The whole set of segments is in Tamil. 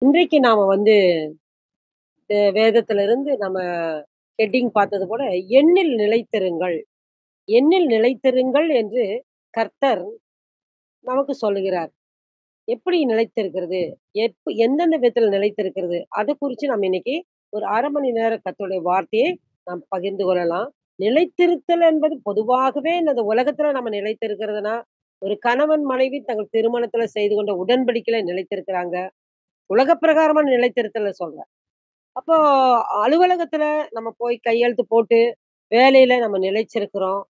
இன்றைக்கு நாம வந்து வேதத்திலிருந்து நம்ம ஹெட்டிங் பார்த்தது போல, "எண்ணில் நிலைத்திருங்கள், எண்ணில் நிலைத்திருங்கள்" என்று கர்த்தர் நமக்கு சொல்லுகிறார். எப்படி நிலைத்திருக்கிறது? எந்தெந்த விதத்தில நிலைத்திருக்கிறது? அத குறிச்சு நம்ம இன்னைக்கு ஒரு 1/2 மணி நேரம் கர்த்தருடைய வார்த்தையை நாம் பகிர்ந்து கொள்ளலாம். நிலைத்திருத்தல் என்பது பொதுவாகவே இந்த உலகத்தில நம்ம நிலைத்திருக்கிறதுனா, ஒரு கணவன், மனைவி தங்கள் திருமணத்தில செய்து கொண்ட உடன்படிக்கையில நிலைத்திருக்கிறாங்க. உலக பிரகாரமான நிலைத்திருத்தல சொல்றேன். அப்போ அலுவலகத்துல நம்ம போய் கையெழுத்து போட்டு, வேலையில நம்ம நிலைச்சிருக்கிறோம்.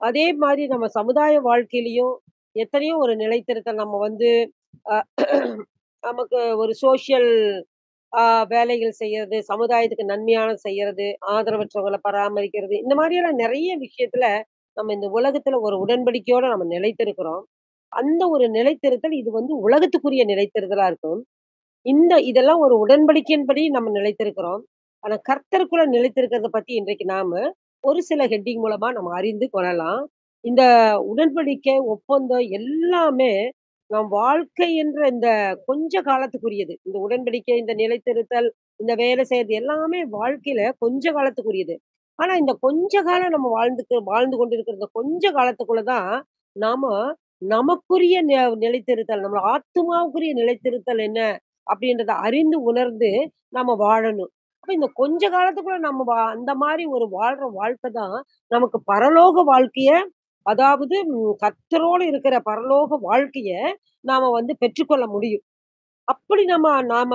அதே மாரி நம்ம சமுதாய வாழ்க்கையிலயும் எத்தனையோ ஒரு நிலைத்திருத்தல் நம்ம வந்து அ நமக்கு ஒரு சோசியல் அ வேலைகள் செய்யறது, சமுதாயத்துக்கு நன்மையானது செய்யறது, ஆதரவற்றவங்கள பராமரிக்கிறது, இந்த மாரியெல்லாம் நெறைய விஷயத்துல நம்ம இந்த உலகத்துல ஒரு உடன்படிக்கையோட நம்ம நிலைத்திருக்கிறோம். அந்த ஒரு நிலைத்திருத்தல் இது வந்து உலகத்துக்குரிய நிலைத்திருத்தலா இருக்கும். இதெல்லாம் ஒரு உடன்படிக்கையின்படி நம்ம நிலைத்திருக்கிறோம். ஆனா கர்த்தருக்குள்ள நிலைத்திருக்கிறத பத்தி இன்றைக்கு நாம ஒரு சில ஹெட்டிங் மூலமா நம்ம அறிந்து கொள்ளலாம். இந்த உடன்படிக்கை, ஒப்பந்தம் எல்லாமே நம் வாழ்க்கை என்ற இந்த கொஞ்ச காலத்துக்குரியது. இந்த உடன்படிக்கை, இந்த நிலைத்திருத்தல், இந்த வேலை செய்றது எல்லாமே வாழ்க்கையில கொஞ்ச காலத்துக்குரியது. ஆனா இந்த கொஞ்ச காலம் நம்ம வாழ்ந்து கொண்டிருக்கிற இந்த கொஞ்ச காலத்துக்குள்ள தான் நாம நமக்குரிய நிலைத்திருத்தல், நம்ம ஆத்துமாவுக்குரிய நிலைத்திருத்தல் என்ன? அப்படின்றத அறிந்து உணர்ந்து நம்ம வாழணும். அப்ப இந்த கொஞ்ச காலத்துக்குள்ள நம்ம அந்த மாரி ஒரு வாழ்ற வாழ்க்கை தான் நமக்கு பரலோக வாழ்க்கைய அதாவது கர்த்தரோடு இருக்கிற பரலோக வாழ்க்கைய நாம வந்து பெற்றுக்கொள்ள முடியும். அப்படி நாம நாம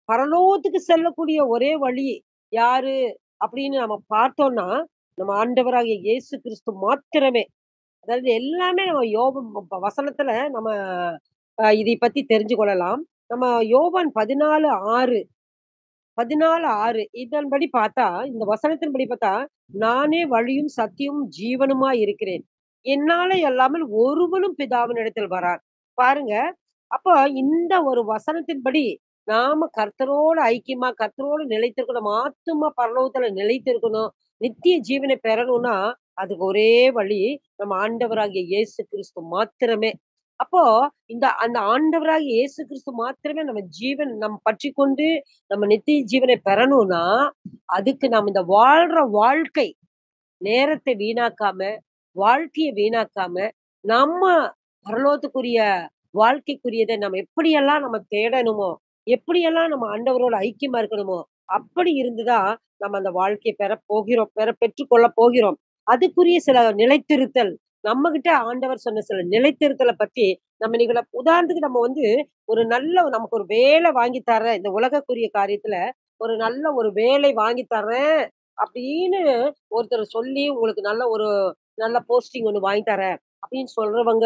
பரலோகத்துக்கு செல்லக்கூடிய ஒரே வழி யாரு அப்படின்னு நம்ம பார்த்தோம்னா, நம்ம ஆண்டவராகிய இயேசு கிறிஸ்து மாத்திரமே. அதாவது எல்லாமே நம்ம யோபு வசனத்துல நம்ம இதை பத்தி தெரிஞ்சு கொள்ளலாம். நம்ம யோவான் 14:6 14:6 இதன்படி பார்த்தா, இந்த வசனத்தின்படி பார்த்தா, "நானே வழியும், சத்தியமும், ஜீவனுமாய் இருக்கிறேன். என்னாலே அல்லாமல் ஒருவனும் பிதாவினிடத்தில் வரார்." பாருங்க. அப்ப இந்த ஒரு வசனத்தின்படி நாம கர்த்தரோடு ஐக்கியமா, கர்த்தரோடு நிலைத்திருக்கணும். நம்ம ஆத்துமா பரலோகத்துல நிலைத்திருக்கணும். நித்திய ஜீவனை பெறணும்னா, அதுக்கு ஒரே வழி நம்ம ஆண்டவராகிய இயேசு கிறிஸ்து மாத்திரமே. அப்போ அந்த ஆண்டவராகிய இயேசு கிறிஸ்து மாத்திரமே நம்ம பற்றிக்கொண்டு நம்ம நித்திய ஜீவனை பெறணும்னா, அதுக்கு நம்ம இந்த வாழ்ற வாழ்க்கை, நேரத்தை வீணாக்காம, வாழ்க்கைய வீணாக்காம, நம்ம பரலோகத்துக்குரிய வாழ்க்கைக்குரியத நம்ம எப்படியெல்லாம் நம்ம தேடணுமோ, எப்படியெல்லாம் நம்ம ஆண்டவரோட ஐக்கியமா இருக்கணுமோ, அப்படி இருந்து தான் நம்ம அந்த வாழ்க்கைய பெற்றுக் கொள்ளப் போகிறோம். அதுக்குரிய சில நிலைத்திருத்தல், நம்மகிட்ட ஆண்டவர் சொன்ன சில நிலைத்திருத்தல பத்தி நம்ம இன்னைக்கு உதாரணத்துக்கு நம்ம வந்து ஒரு நல்ல நமக்கு ஒரு வேலை வாங்கி தர்றேன். இந்த உலகக்குரிய காரியத்துல ஒரு நல்ல ஒரு வேலை வாங்கி தர்றேன் அப்படின்னு ஒருத்தர் சொல்லி, உங்களுக்கு நல்ல போஸ்டிங் ஒண்ணு வாங்கி தரேன் அப்படின்னு சொல்றவங்க,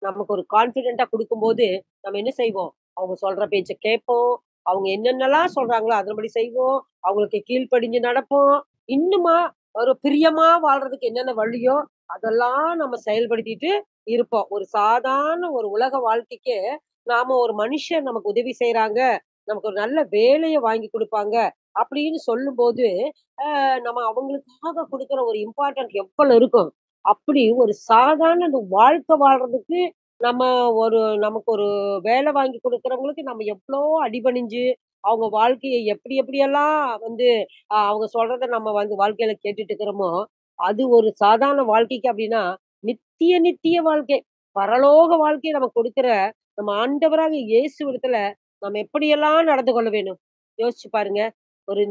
நமக்கு ஒரு கான்ஃபிடென்ட்டா குடுக்கும்போது, நம்ம என்ன செய்வோம்? அவங்க சொல்ற பேச்ச கேட்போம். அவங்க என்னென்னலாம் சொல்றாங்களோ, அதன்படி செய்வோம். அவங்களுக்கு கீழ்ப்படிஞ்சு நடப்போம். இன்னுமா ஒரு பிரியமா வாழ்றதுக்கு என்னென்ன வழியோ, அதெல்லாம் நம்ம செயல்படுத்திட்டு இருப்போம். ஒரு சாதாரண ஒரு உலக வாழ்க்கைக்கு, நாம ஒரு மனுஷன் நமக்கு உதவி செய்றாங்க, நமக்கு ஒரு நல்ல வேலைய வாங்கி குடுப்பாங்க, அப்படின்னு சொல்லும்போது, நம்ம அவங்களுக்காக குடுக்குற ஒரு இம்பார்ட்டன்ட் எவ்வளோ இருக்கும். அப்படி ஒரு சாதாரண இந்த வாழ்க்கை வாழ்றதுக்கு நம்ம நமக்கு ஒரு வேலை வாங்கி குடுக்குறவங்களுக்கு நம்ம எவ்ளோ அடிபணிஞ்சு, அவங்க வாழ்க்கைய எப்படி எப்படியெல்லாம் வந்து அவங்க சொல்றத நம்ம வந்து வாழ்க்கையில கேட்டுட்டு இருக்கிறோமோ, அது ஒரு சாதாரண வாழ்க்கைக்கு அப்படின்னா, நித்திய நித்திய வாழ்க்கை, பரலோக வாழ்க்கைய நமக்கு கொடுக்கிற நம்ம ஆண்டவராகிய இயேசுவிடத்துல நம்ம எப்படியெல்லாம் நடந்து கொள்ள வேணும்? யோசிச்சு பாருங்க. ஒரு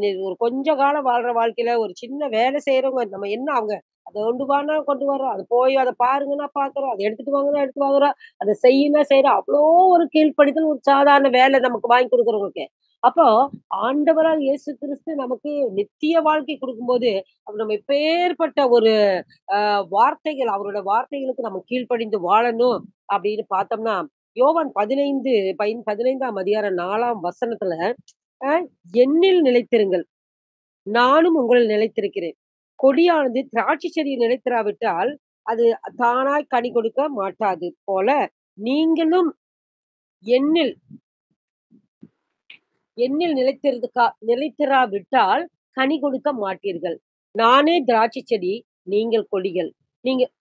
கொஞ்ச காலம் வாழ்ற வாழ்க்கையில ஒரு சின்ன வேலை செய்றவங்க நம்ம என்ன அவங்க அத கொண்டு வான்னா கொண்டு வர்றோம். அது போய் அத பாருங்கன்னா பார்க்குறோம். அத எடுத்துட்டு வாங்கன்னா எடுத்துட்டு வாங்குறோம். அத செய்யுன்னா செய்றோம். அவ்ளோ ஒரு கீழ்ப்படிதல் ஒரு சாதாரண வேலை நமக்கு வாங்கி குடுக்குறவங்களுக்கு. அப்போ ஆண்டவராக இயேசு கிறிஸ்து நமக்கு நித்திய வாழ்க்கை குடுக்கும்போது, அப்ப நம்ம எப்பேர்ப்பட்ட ஒரு வார்த்தைகள் அவரோட வார்த்தைகளுக்கு நம்ம கீழ்ப்படிந்து வாழணும் அப்படின்னு பார்த்தோம்னா, யோவான் 15ஆம் அதிகாரம் 4ஆம் வசனத்துல, அ "என்னில் நிலைத்திருங்கள். நானும் உங்களில் நிலைத்திருக்கிறேன். கொடியானது திராட்சை செடியில் நிலைத்திராவிட்டால், அது தானாய் கனி கொடுக்க மாட்டாது போல, நீங்களும் என்னில் என்னில் நிலைத்திராவிட்டால் கனி கொடுக்க மாட்டீர்கள். நானே திராட்சை செடி, நீங்கள் கொடிகள்.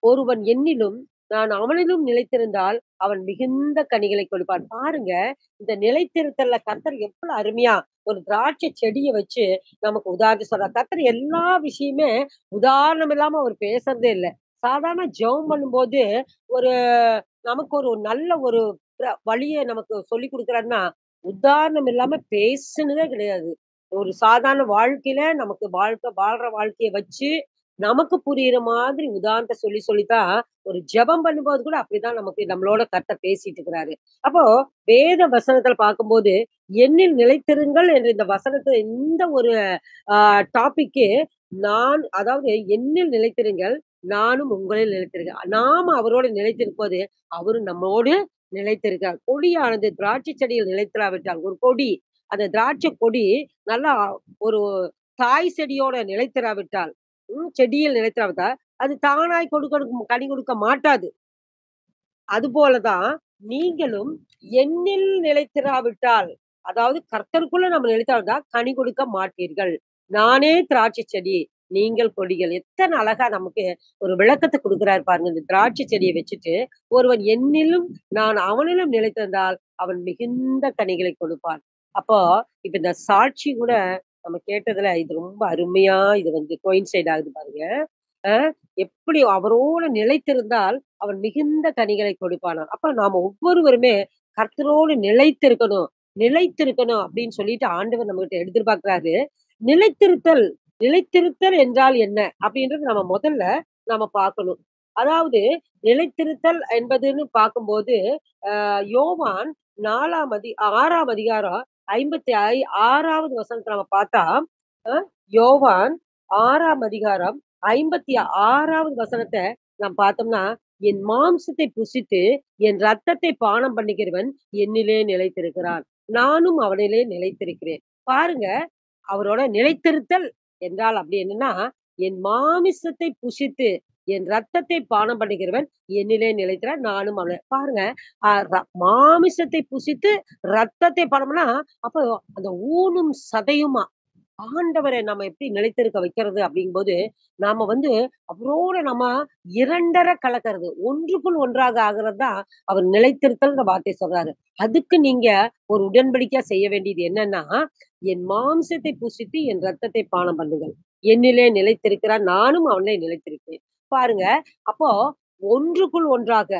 ஒருவன் என்னிலும், நான் அவனிலும் நிலைத்திருந்தால் அவன் மிகுந்த கனிகளை கொடுப்பான். பாருங்க, இந்த நிலைத்திருத்தல்ல கர்த்தர் எவ்வளவு அருமையா ஒரு திராட்சை செடிய வச்சு நமக்கு உதாரணம் சொல்றார். கர்த்தர் எல்லா விஷயமே உதாரணம் இல்லாம அவர் பேசுறதே இல்ல. சாதாரண ஜெபம் பண்ணும்போது ஒரு நமக்கு ஒரு நல்ல ஒரு வழிய நமக்கு சொல்லிக் குடுக்குறாருன்னா, உதாரணம் இல்லாம பேசுனதே கிடையாது. ஒரு சாதாரண வாழ்க்கையில நமக்கு வாழ்ற வாழ்க்கைய வச்சு, நமக்கு புரியிற மாதிரி உதாரணத்த சொல்லி சொல்லி தான் ஒரு ஜெபம் பண்ணும்போது கூட அப்படிதான் நமக்கு நம்மளோட கர்த்தர் பேசிட்டு இருக்கிறாரு. அப்போ வேத வசனத்துல பார்க்கும்போது, "என்னில் நிலைத்திருங்கள்" என்ற இந்த வசனத்த இந்த ஒரு அ டாபிக்கு அதாவது என்னில் நிலைத்திருங்கள், நானும் உங்களில் நிலைத்திருக்கிறேன். நாம அவரோடு நிலைத்திருப்பது, அவரும் நம்மோடு நிலைத்திருக்கிறார். கொடியானது திராட்சை செடியில் நிலைத்திராவிட்டால், ஒரு கொடி, அந்த திராட்சை கொடி நல்லா ஒரு தாய் செடியோட நிலைத்திராவிட்டால், செடியில் நிலைத்திராவிட்டால், அது தானாய் கனி கொடுக்க மாட்டாது. அதுபோல தான் நீங்களும் என்னில் நிலைத்திராவிட்டால், அதாவது கர்த்தருக்குள்ள நம்ம நிலைத்திராவிட்டா கனி கொடுக்க மாட்டீர்கள். நானே திராட்சை செடி, நீங்கள் கொடிகள். எத்தன அழகா நமக்கு ஒரு விளக்கத்த குடுக்குறாரு பாருங்க. இந்த திராட்சை செடிய வச்சுட்டு, ஒருவன் என்னிலும் நான் அவனிலும் நிலைத்திருந்தால், அவன் மிகுந்த கனிகளை கொடுப்பான். அப்போ இப்ப இந்த சாட்சி கூட நம்ம கேட்டதுல இது ரொம்ப அருமையா இது வந்து கோயின்சைட் ஆகுது பாருங்க. அ எப்படி அவரோட நிலைத்திருந்தால் அவன் மிகுந்த கனிகளை கொடுப்பானாம். அப்ப நாம ஒவ்வொருவருமே கர்த்தரோடு நிலைத்திருக்கணும். நிலைத்திருக்கணும் அப்படின்னு சொல்லிட்டு ஆண்டவர் நம்மகிட்ட எதிர்பார்க்கிறாரு. நிலைத்திருத்தல் நிலைத்திருத்தல் என்றால் என்ன? அப்படின்றது நம்ம பார்க்கணும். அதாவது நிலைத்திருத்தல் என்பதுன்னு பார்க்கும்போது, யோவான் 6ஆம் அதிகாரம் 56வது வசனத்த நம்ம பார்த்தா, அ யோவான் 6ஆம் அதிகாரம் 56வது வசனத்த நாம் பார்த்தோம்னா, "என் மாம்சத்தை புசித்து, என் இரத்தத்தை பானம் பண்ணுகிறவன் என்னிலே நிலைத்திருக்கிறான். நானும் அவனிலே நிலைத்திருக்கிறேன்." பாருங்க, அவரோட நிலைத்திருத்தல் என்றால் அப்படி என்னன்னா, என் மாமிசத்தை புசித்து, என் இரத்தத்தை பானம் பண்ணுகிறவன் என்னிலே நிலைத்திருக்கிறான். நானும் பாருங்க, அ ர மாமிசத்தை புசித்து, இரத்தத்தை பானம்னா, அப்போ அந்த ஊனும் சதையுமா ஆண்டவர நம்ம எப்படி நிலைத்திருக்க வைக்கிறது அப்படிங்கும்போது, நாம வந்து அவரோட நம்ம 2 கலக்கிறது. ஒன்றுக்குள் ஒன்றாக ஆகுறது தான் அவர் நிலைத்திருத்தல்ன்ற வார்த்தை சொல்றாரு. அதுக்கு நீங்க ஒரு உடன்படிக்கையா செய்ய வேண்டியது என்னன்னா, என் மாம்சத்தை புசித்து என் ரத்தத்தை பானம் பண்ணுங்கள். என்னிலே நிலைத்திருக்கிறார், நானும் அவனிலே நிலைத்திருக்கிறேன். பாருங்க, அப்போ ஒன்றுக்குள் ஒன்றாக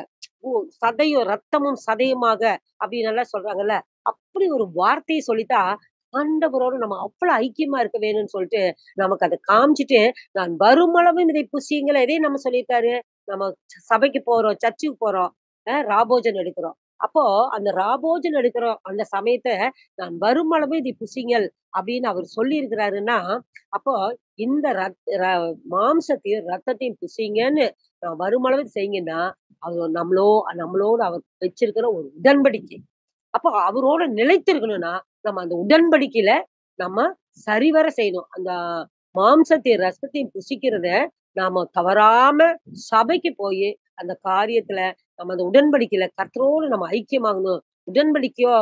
ஓ சதையும் ரத்தமும் சதையுமாக அப்படின்னு எல்லாம் சொல்றாங்கல்ல. அப்படி ஒரு வார்த்தைய சொல்லித்தான் ஆண்டவரோடு நம்ம அவ்வளவு ஐக்கியமா இருக்க வேணும்னு சொல்லிட்டு, நமக்கு அத காமிச்சுட்டு, நான் வருமளவும் இதை புசியுங்கள். இதையும் நம்ம சொல்லியிருக்காரு. நம்ம சபைக்கு போறோம், சர்ச்சுக்கு போறோம். ராபோஜன் எடுக்கிறோம். அப்போ அந்த ராபோஜன் எடுக்கிறோம் அந்த சமயத்த, நான் வருமளவு இதை புசியுங்கள் அப்படின்னு அவர் சொல்லியிருக்கிறாருன்னா, அப்போ இந்த மாம்சத்தையும், ரத்தத்தையும் புசிங்கன்னு நான் வருமளவு செய்யுங்கன்னா, அது நம்மளோட அவர் வச்சிருக்கிற ஒரு உடன்படிக்கை. அப்போ அவரோட நிலைத்திருக்கணும்னா, நம்ம அந்த உடன்படிக்கையில நம்ம சரிவர செய்யணும். அந்த மாம்சத்தையும், ரசத்தையும் புசிக்கிறத நாம தவறாம சபைக்கு போயி, அந்த காரியத்துல நம்ம அந்த உடன்படிக்கையில கர்த்தரோடு நம்ம ஐக்கியமாகணும். உடன்படிக்கையோ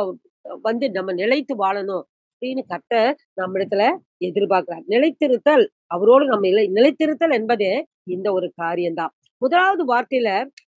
வந்து நம்ம நிலைத்து வாழணும். அப்படின்னு கர்த்தர் நம்மிடத்துல எதிர்பார்க்கிறார். நிலைத்திருத்தல் அவரோடு நம்ம நிலைத்திருத்தல் என்பதே இந்த ஒரு காரியம் தான். முதலாவது வார்த்தையில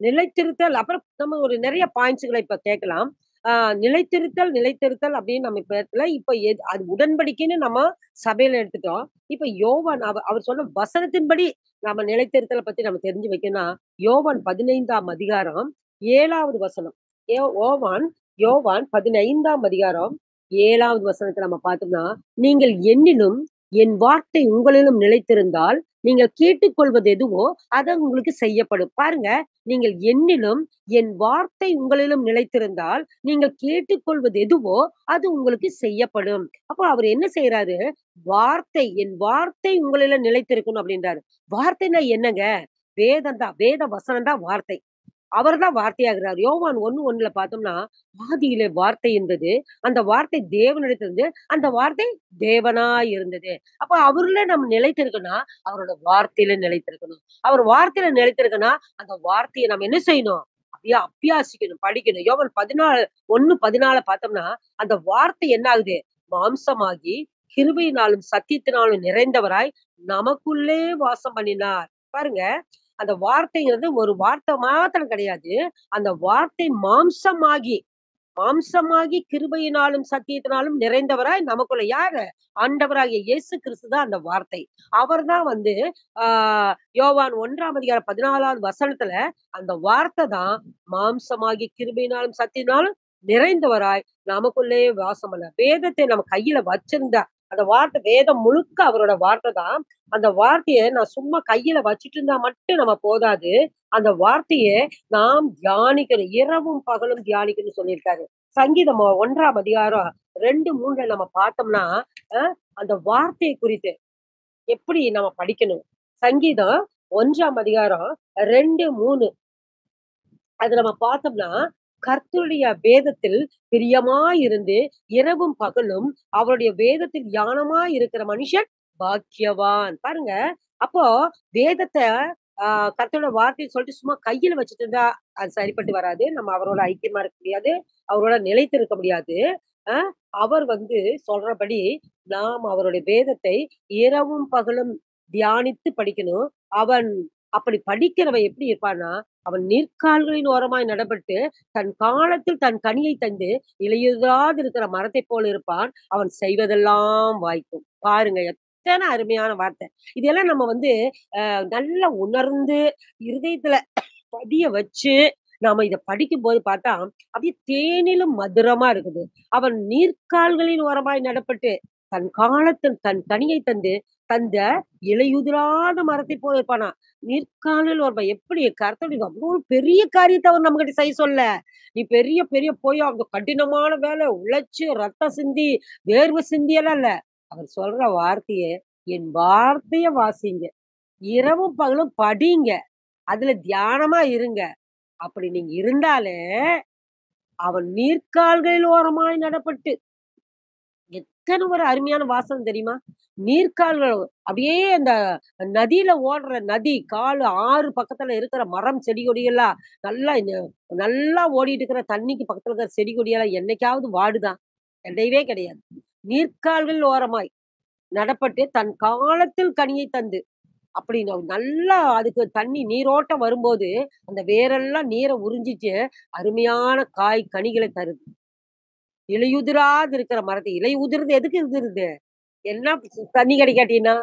நிலைத்திருத்தல் அப்புறம் நம்ம ஒரு நிறைய பாயிண்ட்ஸ்கள இப்ப கேட்கலாம். ஆ நிலைத்திருத்தல், நிலைத்திருத்தல் அப்படின்னு நம்ம இப்ப இடத்துல இப்ப அது உடன்படிக்கைன்னு நம்ம சபையில எடுத்துட்டோம். இப்ப யோவான் அவர் சொன்ன வசனத்தின்படி நாம நிலைத்திருத்தல பத்தி நம்ம தெரிஞ்சு வைக்கணும்னா, யோவான் 15ஆம் அதிகாரம் 7வது வசனம். யோவான் யோவான் 15ஆம் அதிகாரம் 7வது வசனத்த நம்ம பார்த்தோம்னா, "நீங்கள் என்னிலும், என் வார்த்தை உங்களிலும் நிலைத்திருந்தால், நீங்கள் கேட்டுக்கொள்வது எதுவோ அது உங்களுக்கு செய்யப்படும்." பாருங்க, நீங்கள் என்னிலும், என் வார்த்தை உங்களிலும் நிலைத்திருந்தால், நீங்கள் கேட்டுக்கொள்வது எதுவோ அது உங்களுக்கு செய்யப்படும். அப்போ அவர் என்ன செய்றாரு? என் வார்த்தை உங்களில நிலைத்திருக்கணும் அப்படின்றாரு. வார்த்தைன்னா என்னங்க? வேதம் தான். வேத வசனம் தான் வார்த்தை. அவர் தான் வார்த்தையாகிறார். யோவான் 1:1ல பார்த்தோம்னா, "ஆதியிலே வார்த்தை இருந்தது. அந்த வார்த்தை தேவனிடத்திலிருந்து, அந்த வார்த்தை தேவனாய் இருந்தது." அப்ப அவருல நம்ம நிலைத்திருக்கணும்னா, அவரோட வார்த்தையில நிலைத்திருக்கணும். அவர் வார்த்தையில நிலைத்திருக்கணும்னா, அந்த வார்த்தைய நம்ம என்ன செய்யணும்? அப்படியே அபியாசிக்கணும், படிக்கணும். யோவான் 1:14 பார்த்தோம்னா, அந்த வார்த்தை என்ன ஆகுது? மாம்சமாகி கிருபையினாலும், சத்தியத்தினாலும் நிறைந்தவராய் நமக்குள்ளே வாசம் பண்ணினார். பாருங்க, அந்த வார்த்தைங்கிறது ஒரு வார்த்தை மாத்திரம் கிடையாது. அந்த வார்த்தை மாம்சமாகி மாம்சமாகி கிருபையினாலும், சத்தியத்தினாலும் நிறைந்தவராய் நமக்குள்ள யாரு? ஆண்டவராகிய இயேசு கிறிஸ்து தான் அந்த வார்த்தை. அவர் தான் வந்து ஆ யோவான் 1ஆம் அதிகாரம் 14வது வசனத்துல அந்த வார்த்தை தான் மாம்சமாகி கிருபையினாலும், சத்தியத்தினாலும் நிறைந்தவராய் நமக்குள்ளே வாசம் பண்ண. வேதத்தை நம்ம கையில வச்சிருந்தா, அந்த வார்த்தை வேதம் முழுக்க அவரோட வார்த்தை தான். அந்த வார்த்தைய நான் சும்மா கையில வச்சுட்டு இருந்தா மட்டும் நம்ம போதாது. அந்த வார்த்தைய நாம் தியானிக்கணும். இரவும் பகலும் தியானிக்கணும்னு சொல்லியிருக்காரு. சங்கீதம் 1ஆம் அதிகாரம் 2, 3ல நம்ம பார்த்தோம்னா, அ அந்த வார்த்தை குறித்து எப்படி நம்ம படிக்கணும். சங்கீதம் 1ஆம் அதிகாரம் 2, 3 அது நம்ம பார்த்தோம்னா, கர்த்தருடைய வேதத்தில் பிரியமாயிருந்து, இரவும் பகலும் அவருடைய வேதத்தில் தியானமாய் இருக்கிற மனுஷன் பாக்கியவான். பாருங்க, அப்போ வேதத்த ஆ கர்த்தரோட வார்த்தைய சொல்லிட்டு சும்மா கையில வச்சுட்டு இருந்தா, அது சரிப்பட்டு வராது. நம்ம அவரோட ஐக்கியமா இருக்க முடியாது. அவரோட நிலைத்து இருக்க முடியாது. அ அவர் வந்து சொல்றபடி, நாம் அவருடைய வேதத்தை இரவும் பகலும் தியானித்து படிக்கணும். அவன் அப்படி படிக்கிறவன் எப்படி இருப்பான்னா, அவன் நீர்க்கால்களின் ஓரமாய் நடப்பட்டு, தன் காலத்தில் தன் கனியை தந்து, இலையுதிராது இருக்கிற மரத்தைப் போல இருப்பான். அவன் செய்வதெல்லாம் வாய்க்கும். பாருங்க, எத்தன அருமையான வார்த்தை. இதெல்லாம் நம்ம வந்து நல்லா உணர்ந்து, இருதயத்துல பதிய வச்சு, நாம இத படிக்கும்போது பார்த்தா, அப்படியே தேனிலும் மதுரமா இருக்குது. அவன் நீர்க்கால்களின் ஓரமாய் நடப்பட்டு, தன் காலத்தில் தன் கனியை தந்து, தந்த இலையுதிராத மரத்தைப் போல இருப்பானாம். நீர்க்காலில் ஓரமா எப்படி கர்த்தருடைய அவ்ளோ பெரிய காரியத்த அவர் நம்மகிட்ட செய்ய சொல்லல. நீ பெரிய பெரிய போய் அந்த கடினமான வேலை உழைச்சு, ரத்தம் சிந்தி, வேர்வை சிந்தியெல்லாம் இல்ல. அவர் சொல்ற வார்த்தைய, என் வார்த்தைய வாசிங்க. இரவும் பகலும் படிங்க. அதுல தியானமா இருங்க. அப்படி நீங்க இருந்தாலே, அவன் நீர்க்கால்களில் ஓரமாய் நடப்பட்டு எத்தன ஒரு அருமையான வாசம் தெரியுமா? நீர்க்கால்கள் அப்படியே அந்த நதியில ஓடுற நதி, ஆறு பக்கத்துல இருக்கிற மரம், செடி கொடியெல்லாம் நல்லா நல்லா ஓடிட்டு இருக்கிற தண்ணிக்கு பக்கத்துல இருக்கிற செடி கொடியெல்லாம் என்னைக்காவது வாடுதா? கிடையவே கிடையாது. நீர்க்கால்கள் ஓரமாய் நடப்பட்டு தன் காலத்தில் கனியை தந்து அப்படின்னு நல்லா அதுக்கு தண்ணி நீரோட்டம் வரும்போது, அந்த வேரெல்லாம் நீர உறிஞ்சிட்டு அருமையான காய், கனிகள தருது. இலையுதிராது இருக்கிற மரத்த இலை உதிர்றது எதுக்கு உதிருது? என்ன தண்ணி கிடைக்காட்டின்னா?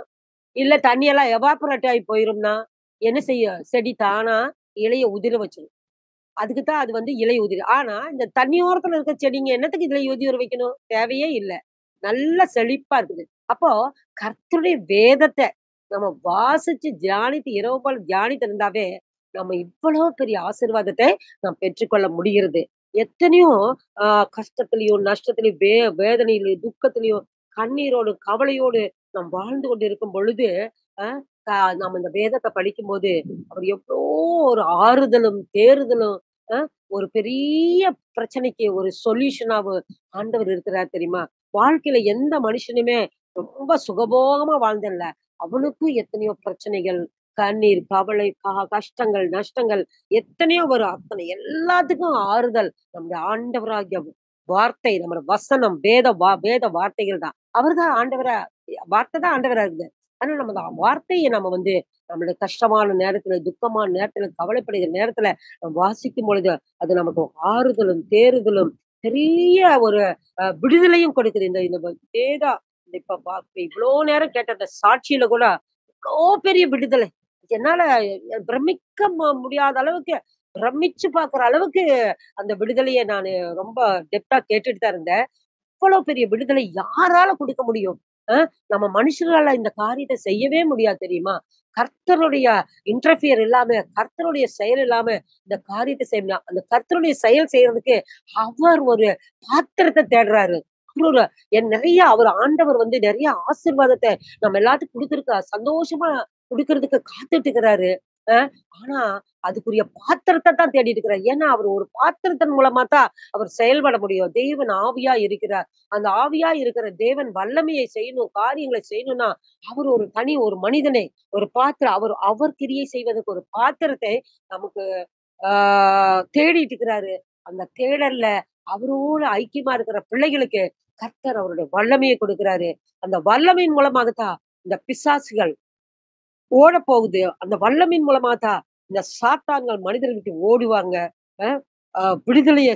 இல்ல தண்ணி எல்லாம் எவாப்பரேட் ஆயி போயிரும்னா? என்ன செய்யும்? செடி தானா இலைய உதிர வச்சுரும். அதுக்கு தான் அது வந்து இலை உதிர். ஆனா, இந்த தண்ணி ஓரத்துல இருக்க செடிங்க என்னத்துக்கு இலை உதிர வைக்கணும்? தேவையே இல்ல. நல்ல செழிப்பா இருக்குது. அப்போ கர்த்தருடைய வேதத்த நம்ம வாசிச்சு தியானித்து இரவு பகல் தியானித்து இருந்தாவே, நம்ம இவ்வளவு பெரிய ஆசீர்வாதத்தை நாம் பெற்றுக்கொள்ள முடிகிறது. எத்தனையோ அ கஷ்டத்திலயும், நஷ்டத்திலயும், வேதனையிலயும், துக்கத்திலயும், கண்ணீரோடு, கவலையோடு நாம் வாழ்ந்து கொண்டிருக்கும் பொழுது, அ க நம்ம இந்த வேதத்த படிக்கும்போது, அவர் எவ்ளோ ஒரு ஆறுதலும், தேறுதலும், அ ஒரு பெரிய பிரச்சனைக்கு ஒரு சொல்யூஷனாவு ஆண்டவர் இருக்கிறார் தெரியுமா? வாழ்க்கையில எந்த மனுஷனுமே ரொம்ப சுகபோகமா வாழ்ந்தல்ல. அவனுக்கும் எத்தனையோ பிரச்சனைகள், கண்ணீர், கவலை, கஷ்டங்கள், நஷ்டங்கள் எத்தனையோ வரும். அத்தனை எல்லாத்துக்கும் ஆறுதல் நம்முடைய ஆண்டவராகிய வார்த்தை, நம்மோட வசனம், வேத வார்த்தைகள் தான். அவர் தான் ஆண்டவரா வார்த்தை தான் ஆண்டவரா இருக்குது. ஆனா நம்ம அந்த வார்த்தைய நம்ம வந்து நம்மளுடைய கஷ்டமான நேரத்துல, துக்கமான நேரத்துல, கவலைப்படுகிற நேரத்துல வாசிக்கும் பொழுது, அது நமக்கு ஆறுதலும், தேறுதலும், பெரிய ஒரு விடுதலையும் கொடுக்குது. இந்த இந்த வேதா இப்ப இவ்ளோ நேரம் கேட்ட அந்த சாட்சியில கூட, இவ்ளோ பெரிய விடுதலை. என்னால பிரமிக்க முடியாத அளவுக்கு, பிரமிச்சு பார்க்குற அளவுக்கு அந்த விடுதலைய நானு ரொம்ப டெப்த்தா கேட்டுட்டு தான் இருந்தேன். இவ்வளவு பெரிய விடுதலை யாரால குடுக்க முடியும்? அ நம்ம மனுஷரால இந்த காரியத்த செய்யவே முடியாது தெரியுமா? கர்த்தருடைய இன்டர்ஃபியர் இல்லாம, கர்த்தருடைய செயல் இல்லாம இந்த காரியத்த செய்ய முடியாது. அந்த கர்த்தருடைய செயல் செய்யறதுக்கு அவர் ஒரு பாத்திரத்த தேடுறாரு. அவர் ஒரு நெறைய அவர் ஆண்டவர் வந்து நெறைய ஆசீர்வாதத்த நம்ம எல்லாத்துக்கும் குடுத்திருக்கார். சந்தோஷமா குடுக்கறதுக்கு காத்துட்டு இருக்கிறாரு. அ ஆனா அதுக்குரிய பாத்திரத்த தான் தேடிட்டு இருக்கிறார். ஏன்னா, அவர் ஒரு பாத்திரத்தின் மூலமா தான் அவர் செயல்பட முடியும். தேவன் ஆவியா இருக்கிறார். அந்த ஆவியா இருக்கிற தேவன் வல்லமையை செய்யணும், காரியங்களை செய்யணும்னா, அவர் ஒரு மனிதனை, ஒரு பாத்திரம் அவர் அவர் கிரியை செய்வதற்கு ஒரு பாத்திரத்தை நமக்கு ஆ தேடிட்டு இருக்கிறாரு. அந்த தேடல்ல அவரோடு ஐக்கியமா இருக்கிற பிள்ளைகளுக்கு கர்த்தர் அவருடைய வல்லமையை கொடுக்கிறாரு. அந்த வல்லமையின் மூலமாகத்தான் இந்த பிசாசுகள் ஓடப் போகுது. அந்த வல்லமையின் மூலமா தான் இந்த சாத்தான்கள் மனிதரை விட்டு ஓடுவாங்க. அ அ விடுதலைய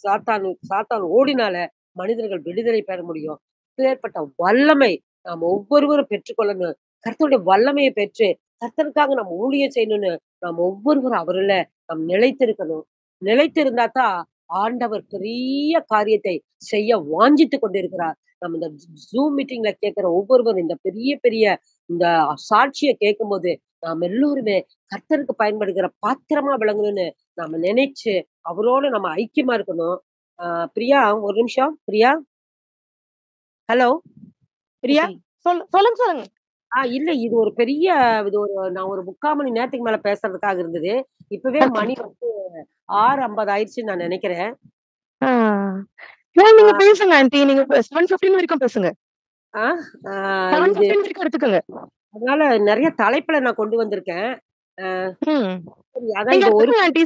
சாத்தான் ஓடினால மனிதர்கள் விடுதலை பெற முடியும். இப்பேற்பட்ட வல்லமை நாம் ஒவ்வொருவரும் பெற்றுக்கொள்ளணும். கர்த்தருடைய வல்லமைய பெற்று, கர்த்தருக்காக நம்ம ஊழியம் செய்யணும்னு நாம் ஒவ்வொருவரும் அவருல நாம் நிலைத்திருக்கணும். நிலைத்திருந்தா தான் ஆண்டவர் பெரிய காரியத்தை செய்ய வாஞ்சித்துக் கொண்டிருக்கிறார். நம்ம இந்த Zoom மீட்டிங்ல கேட்கிற ஒவ்வொருவரும் இந்த பெரிய பெரிய இந்த சாட்சிய கேட்கும்போது, நாம் எல்லோருமே கர்த்தருக்கு பயன்படுகிற பாத்திரமா விளங்கணும்னு நாம நினைச்சு, அவரோட நம்ம ஐக்கியமா இருக்கணும். ஆ பிரியா, ஒரு நிமிஷம். பிரியா, ஹலோ பிரியா? சொல் சொல்லுங்க, சொல்லுங்க. இல்ல இது ஒரு பெரிய நான் ஒரு 3/4 மணி நேரத்துக்கு மேல பேசுறதுக்காக இருந்தது. இப்பவே ஓகே. மணி வந்து 6:50 ஆயிடுச்சுன்னு நான் நெனைக்கிறேன். ஆ. ஏன் ஆ நீங்க பேசுங்க ஆன்டி. நீங்க 7:15 வரைக்கும் பேசுங்க. ஆ ஆ இது 7:15 வரைக்கும் எடுத்துக்கங்க. அதனால நெறைய தலைப்புல நான் கொண்டு வந்திருக்கேன். அ ம். சரி அதான் நீங்க இது ஒரு எடுத்துக்கங்க ஆன்டி.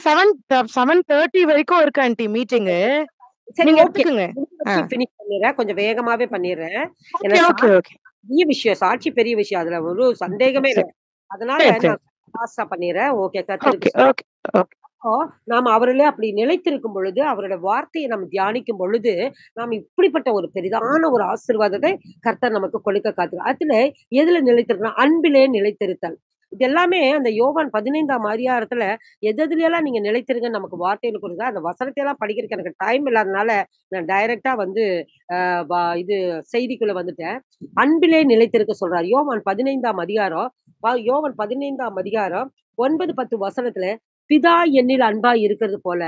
7:30 வரைக்கும் இருக்கு ஆன்டி மீட்டிங்கு. சரி நீங்க ஓகே. எடுத்துக்கங்க. முடிஞ்ச ஆ. வரைக்கும் ஃபினிஷ் பண்ணிர்றேன். கொஞ்சம் வேகமாவே பண்ணிர்றேன். ஏன்னா ஓகே, ஓகே, ஓகே. பெரிய விஷயம். சாட்சி பெரிய விஷயம். அதுல ஒரு சந்தேகமே இல்ல. சரி, அதனால சரி, சரி. நான் ஃபாஸ்ட்டா பண்ணிர்றேன். ஓகே. ஓகே, கர்த்தருக்கு ஓகே, ஓகே. அப்போ நாம அவரிலே அப்படி நிலைத்திருக்கும் பொழுது, அவருடைய வார்த்தையை நம்ம தியானிக்கும் பொழுது, நாம் இப்படிப்பட்ட ஒரு பெரிதான ஒரு ஆசீர்வாதத்தை கர்த்தர் நமக்கு கொடுக்க அதுல எதுல நிலைத்திருக்கணும்? அன்பிலே நிலைத்திருத்தல். இது எல்லாமே அந்த யோவான் 15ஆம் அதிகாரத்துல எதுலயெல்லாம் நீங்க நிலைத்திருங்கன்னு நமக்கு வார்த்தையில கொடுக்குதோ, அந்த வசனத்தை எல்லாம் படிக்கிறதுக்கு எனக்கு டைம் இல்லாதனால, நான் டைரக்ட்டா வந்து அ வ இது செய்திக்குள்ள வந்துட்டேன். அன்பிலே நிலைத்திருக்க சொல்றாரு. யோவான் 15ஆம் அதிகாரம், யோவான் 15ஆம் அதிகாரம் 9, 10 வசனத்துல பிதா என்னில் அன்பாய் இருக்கிறது போல,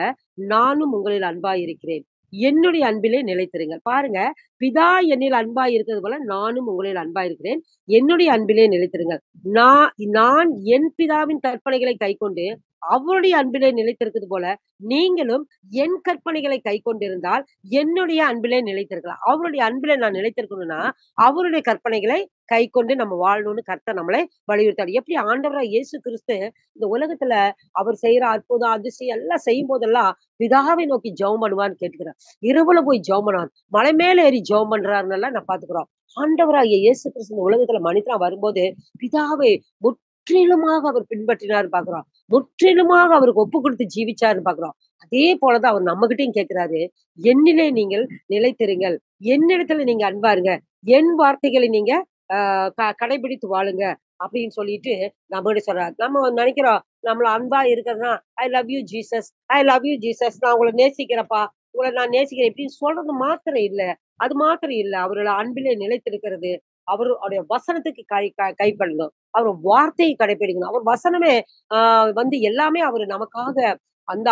நானும் உங்களில் அன்பாய் இருக்கிறேன். என்னுடைய அன்பிலே நிலைத்திருங்கள். பாருங்க, பிதா என்னில் அன்பாய் இருக்கிறது போல, நானும் உங்களில் அன்பாய் இருக்கிறேன். என்னுடைய அன்பிலே நிலைத்திருங்கள். நான் நான் என் பிதாவின் கற்பனைகளை கைக்கொண்டு, அவருடைய அன்பிலே நிலைத்திருக்கிறது போல, நீங்களும் என் கற்பனைகளை கைக்கொண்டிருந்தால், என்னுடைய அன்பிலே நிலைத்திருக்கலாம். அவருடைய அன்பிலே நான் நிலைத்திருக்கணும்னா, அவருடைய கற்பனைகளை கைக்கொண்டு நம்ம வாழணும்னு கர்த்தர் நம்மளை வலியுறுத்தாரு. எப்படி ஆண்டவராய் இயேசு கிறிஸ்து இந்த உலகத்துல அவர் செய்யற அற்புதம், அதிசயம் எல்லாம் செய்யும்போதெல்லாம், பிதாவை நோக்கி ஜெபம் பண்ணுவான்னு கேட்டுக்கிறேன். இரவுல போய் ஜெபம் பண்ணுவார். மலை மேல ஏறி ஜெபம் பண்றாருன்னெல்லாம் நான் பார்த்துக்கிறோம். ஆண்டவராகிய இயேசு கிறிஸ்து இந்த உலகத்துல மனிதனா வரும்போது, பிதாவை முற்றிலுமாக அவர் பின்பற்றினார்ன்னு பார்க்கிறோம். முற்றிலுமாக அவருக்கு ஒப்பு கொடுத்து ஜீவிச்சாருன்னு பார்க்கிறோம். அதே போலதான் அவர் நம்மகிட்டயும் கேட்கிறாரு. என்னிலே நீங்கள் நிலைத்திருங்கள். என்னிடத்துல நீங்க அன்பா இருங்க. என் வார்த்தைகளை நீங்க ஆ கடைபிடித்து வாழுங்க. அப்படின்னு சொல்லிட்டு நம்மகிட்ட சொல்றாரு. நம்ம நினைக்கிறோம், நம்மள அன்பா இருக்கிறதுனா, I love you Jesus, I love you Jesus. நான் உங்கள நேசிக்கிறேன்ப்பா. உங்கள நான் நேசிக்கிறேன். இப்படின்னு சொல்றது மாத்திரம் இல்ல. அது மாத்திரம் இல்ல. அவரோட அன்பிலே நிலைத்திருக்கிறது. அவருடைய வசனத்துக்கு கைப்படணும். அவர் வார்த்தையை கடைபிடிக்கணும். அவர் வசனமே ஆ வந்து எல்லாமே அவரு நமக்காக அந்த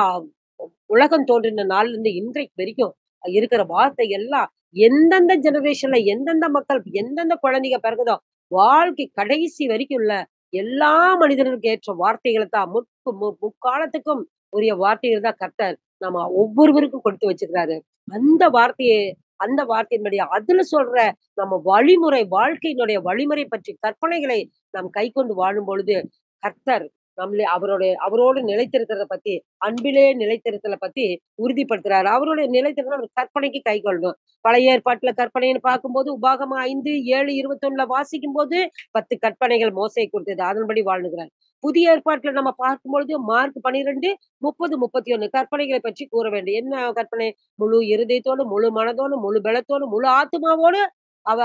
உலகம் தோன்றின நாள்ல இருந்து இன்றைக்கு வரைக்கும் இருக்கிற வார்த்தை எல்லாம் எந்தெந்த ஜெனரேஷன்ல எந்தெந்த மக்கள், எந்தெந்த குழந்தைங்க பிறகுதோ, வாழ்க்கை கடைசி வரைக்கும் உள்ள எல்லா மனிதர்களுக்கு ஏற்ற வார்த்தைகள தான் முக்காலத்துக்கும் உரிய வார்த்தைகள் தான் கர்த்தர் நம்ம ஒவ்வொருவருக்கும் கொடுத்து வச்சிருக்காரு. அந்த வார்த்தையை அந்த வார்த்தையின்படி அதுல சொல்ற நம்ம வழிமுறை, வாழ்க்கையினுடைய வழிமுறை பற்றி கற்பனைகளை நாம் கைக்கொண்டு வாழும் பொழுது, கர்த்தர் நம்மளே அவரோடு நிலைத்திருக்கிறத பத்தி, அன்பிலே நிலைத்திருத்தல பத்தி உறுதிப்படுத்துறாரு. அவருடைய நிலைத்திருந்தா அவர் கற்பனைக்கு கைக்கொள்ளணும். பழைய ஏற்பாட்டுல கற்பனைன்னு பார்க்கும்போது, உபாகமம் 5, 7, 21ல வாசிக்கும்போது 10 கற்பனைகள் மோசேக்கு கொடுத்தது. அதன்படி வாழ்ந்துகிறார். புதிய ஏற்பாட்டுல நம்ம பார்க்கும்பொழுது மார்க் 12, 30, 31 கற்பனைகளை பற்றி கூற வேண்டும். என்ன கற்பனை? முழு இருதயத்தோடு, முழு மனதோடு, முழு பலத்தோடு, முழு ஆத்துமாவோடு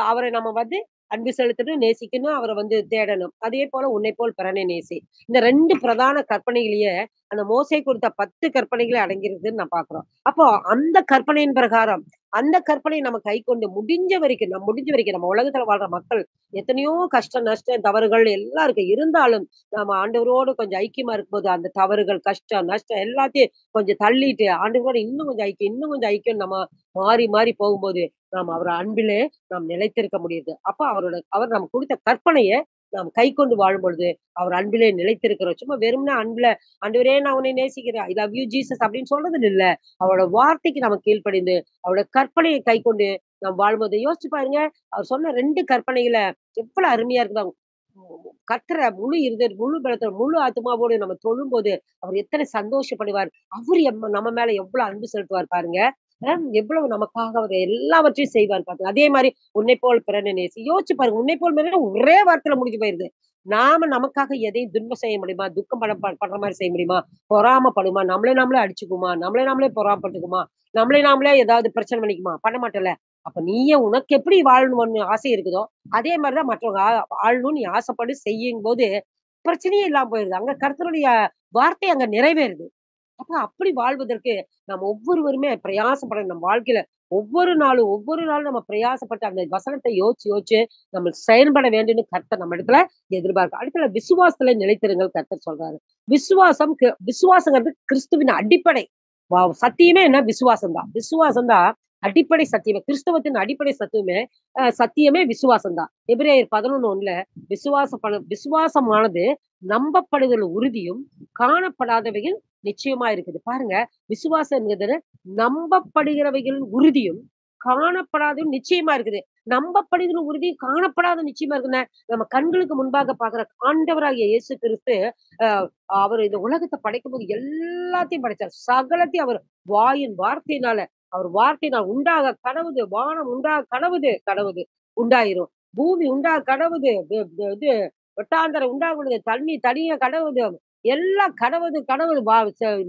அவரை நம்ம வந்து அன்பு செலுத்தணும், நேசிக்கணும், அவர வந்து தேடணும். அதே போல உன்னை போல் பிறனை நேசி. இந்த 2 பிரதான கற்பனைகளையே அந்த மோசே கொடுத்த 10 கற்பனைகளே அடங்கியிருக்குதுன்னு நான் பார்க்கிறோம். அப்போ அந்த கற்பனையின் பிரகாரம், அந்த கற்பனையை நம்ம கைக்கொண்டு முடிஞ்ச வரைக்கும் நம்ம உலகத்துல வாழ்ற மக்கள் எத்தனையோ கஷ்டம், நஷ்டம், தவறுகள் எல்லாம் இருக்கு. இருந்தாலும் நம்ம ஆண்டவரோடு கொஞ்சம் ஐக்கியமா இருக்கும்போது, அந்த தவறுகள், கஷ்டம், நஷ்டம் எல்லாத்தையும் கொஞ்சம் தள்ளிட்டு, ஆண்டவரோட இன்னும் கொஞ்சம் ஐக்கியம், இன்னும் கொஞ்சம் ஐக்கியம் நம்ம மாறி, மாறி போகும்போது, நாம் அவர் அன்பிலே நாம் நிலைத்திருக்க முடியுது. அப்ப அவர் நமக்கு குடுத்த கற்பனைய நாம் கைக்கொண்டு வாழும்பொழுது, அவர் அன்பிலே நிலைத்திருக்கிறோம். சும்மா வெறுமனே அன்புல, "ஆண்டவரே நான் உன்னை நேசிக்கிறேன். ஐ லவ் யூ ஜீசஸ்" அப்படின்னு சொல்றதுல இல்ல. அவரோட வார்த்தைக்கு நம்ம கீழ்ப்படிந்து, அவரோட கற்பனையை கைக்கொண்டு நாம் வாழும்போது யோசிச்சு பாருங்க, அவர் சொன்ன 2 கற்பனைகள எவ்வளவு அருமையா இருக்குது. கர்த்தர முழு இருதயம், முழு பலத்தோட, முழு ஆத்துமாவோடு நம்ம தொழும்போது, அவர் எத்தனை சந்தோஷப்படுவார். அவரு நம்ம மேல எவ்வளவு அன்பு செலுத்துவார் பாருங்க. எவ்வளவு நமக்காக அவர் எல்லாவற்றையும் செய்வார் பாருங்க. அதே மாரி உன்னை போல் பிறனை நேசி. யோசிச்சு பாருங்க. உன்னை போல் பிறனை ஒரே வார்த்தையில முடிஞ்சு போயிருது. நாம நமக்காக எதையும் துன்பம் செய்ய முடியுமா? துக்கம் படுற மாரி செய்ய முடியுமா? பொறாமப்படுமா? நம்மளே நாமளே அடிச்சுக்குமா? நம்மளே நாமளே பொறாமப்பட்டுக்குமா? நம்மளே நாமளே ஏதாவது பிரச்சனை பண்ணிக்குமா? பண்ண மாட்டோம்ல. அப்ப நீயே உனக்கு எப்படி வாழணும்னு ஆசை இருக்குதோ, அதே மாரி தான் மற்றவங்க வாழணும்னு நீ ஆசைப்பட்டு செய்யும்போது, பிரச்சனையே இல்லாம போயிருது. அங்க கர்த்தருடைய வார்த்தை அங்க நிறைவேறுது. அப்ப அப்படி வாழ்வதற்கு நம்ம ஒவ்வொருவருமே பிரயாசப்படணும். நம்ம வாழ்க்கையில ஒவ்வொரு நாளும் நம்ம பிரயாசப்பட்டு அந்த வசனத்தை யோசிச்சு, யோசிச்சு நம்ம செயல்பட வேண்டும்னு கர்த்தர் நம்ம இடத்துல எதிர்பார்க்க. அடுத்தது விசுவாசத்துல நிலைத்திருங்கள் கர்த்தர் சொல்றாரு. விசுவாசங்கிறது கிறிஸ்துவின் அடிப்படை. சத்தியமே என்ன விசுவாசம் தான். விசுவாசம் தான் அடிப்படை சத்தியமே. கிறிஸ்தவத்தின் அடிப்படை சத்துவமே சத்தியமே விசுவாசம் தான். எபிரேயர் 11:1 விசுவாசமானது நம்பப்படுதல் உறுதியும், காணப்படாதவைகள் நிச்சயமா இருக்குது. பாருங்க, விசுவாசம் என்கிறது நம்பப்படுகிறவைகள் உறுதியும், காணப்படாத நிச்சயமா இருக்குது. நம்பப்படுகிற உறுதி, காணப்படாத நிச்சயமா இருக்குன்னா, நம்ம கண்களுக்கு முன்பாக பார்க்கிற ஆண்டவராகிய இயேசு கிறிஸ்து, அ அவர் இந்த உலகத்த படைக்கும்போது எல்லாத்தையும் படைச்சார். சகலத்தையும் அவர் வார்த்தையினால, அவர் வார்த்தையினால் உண்டாக கடவுது, வானம் உண்டாக கடவுது, கடவுது உண்டாயிரும். பூமி உண்டாக கடவுது, இது வெட்டாந்தரை உண்டாகுது, தண்ணி தனியா கடவுது. எல்லாம் கடவுது, கடவுது.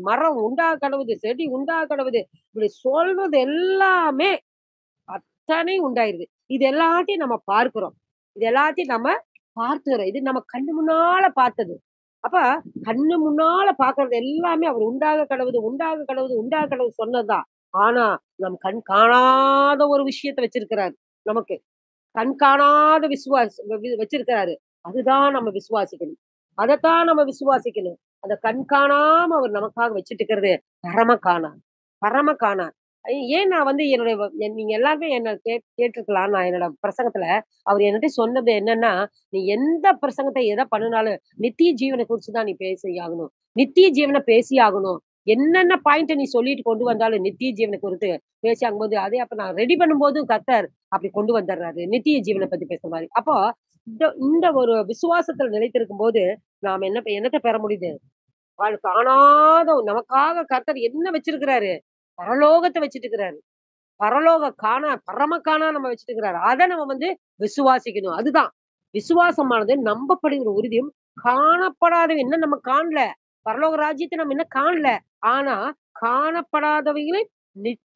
மரம் உண்டாக கடவுது, செடி உண்டாக கடவுது. இப்படி சொல்றது எல்லாமே அத்தனையும் உண்டாயிருது. இது எல்லாத்தையும் நம்ம பார்க்கிறோம். இது எல்லாத்தையும் நம்ம பார்க்கிறோம். இது நம்ம கண்ணு முன்னால பார்த்தது. அப்ப கண்ணு முன்னால பார்க்கிறது எல்லாமே அவர் உண்டாக கடவுது, உண்டாக கடவுது, உண்டாக கடவுது சொன்னதுதான். ஆனா, நம் கண் காணாத ஒரு விஷயத்த வச்சிருக்கிறாரு நமக்கு. கண் காணாத வச்சிருக்கிறாரு. அதுதான் நம்ம விசுவாசிக்கணும். அதத்தான் நம்ம விசுவாசிக்கணும். அந்த கண் காணாம அவர் நமக்காக வச்சுட்டு இருக்கிறது பரம காணான். பரம காணான். ஏன் நான் வந்து என்னுடைய நீங்க எல்லாருமே என்ன கேட்டுருக்கலாம். நான் என்னோட பிரசங்கத்துல அவர் என்கிட்ட சொன்னது என்னன்னா, "நீ எந்த பிரசங்கத்த எத பண்ணுனாலும் நித்திய ஜீவன குறிச்சு தான் நீ பேசியே ஆகணும். நித்திய ஜீவன பேசியே ஆகணும். என்னென்ன பாயிண்ட்ட நீ சொல்லிட்டு கொண்டு வந்தாலும் நித்திய ஜீவன குறித்து பேசியாகும்போது" அதே அப்ப நான் ரெடி பண்ணும்போதும் கர்த்தர் அப்படி கொண்டு வந்துடுறாரு. நித்திய ஜீவன பத்தி பேசுற மாரி. அப்போ இந்த இந்த ஒரு விசுவாசத்துல நிலைத்திருக்கும்போது, நாம என்னத்த பெற முடியுது? காணாத நமக்காக கர்த்தர் என்ன வச்சிருக்கிறாரு? பரலோகத்த வச்சுட்டு இருக்கிறாரு. பரம காணா நம்ம வச்சுட்டு இருக்கிறாரு. அத நம்ம வந்து விசுவாசிக்கணும். அதுதான். விசுவாசமானது நம்பப்படுகிற உறுதியும், காணப்படாதவை இன்னும் நம்ம காணல. பரலோக ராஜ்யத்த நம்ம இன்னும் காணல. ஆனா, காணப்படாதவைகளை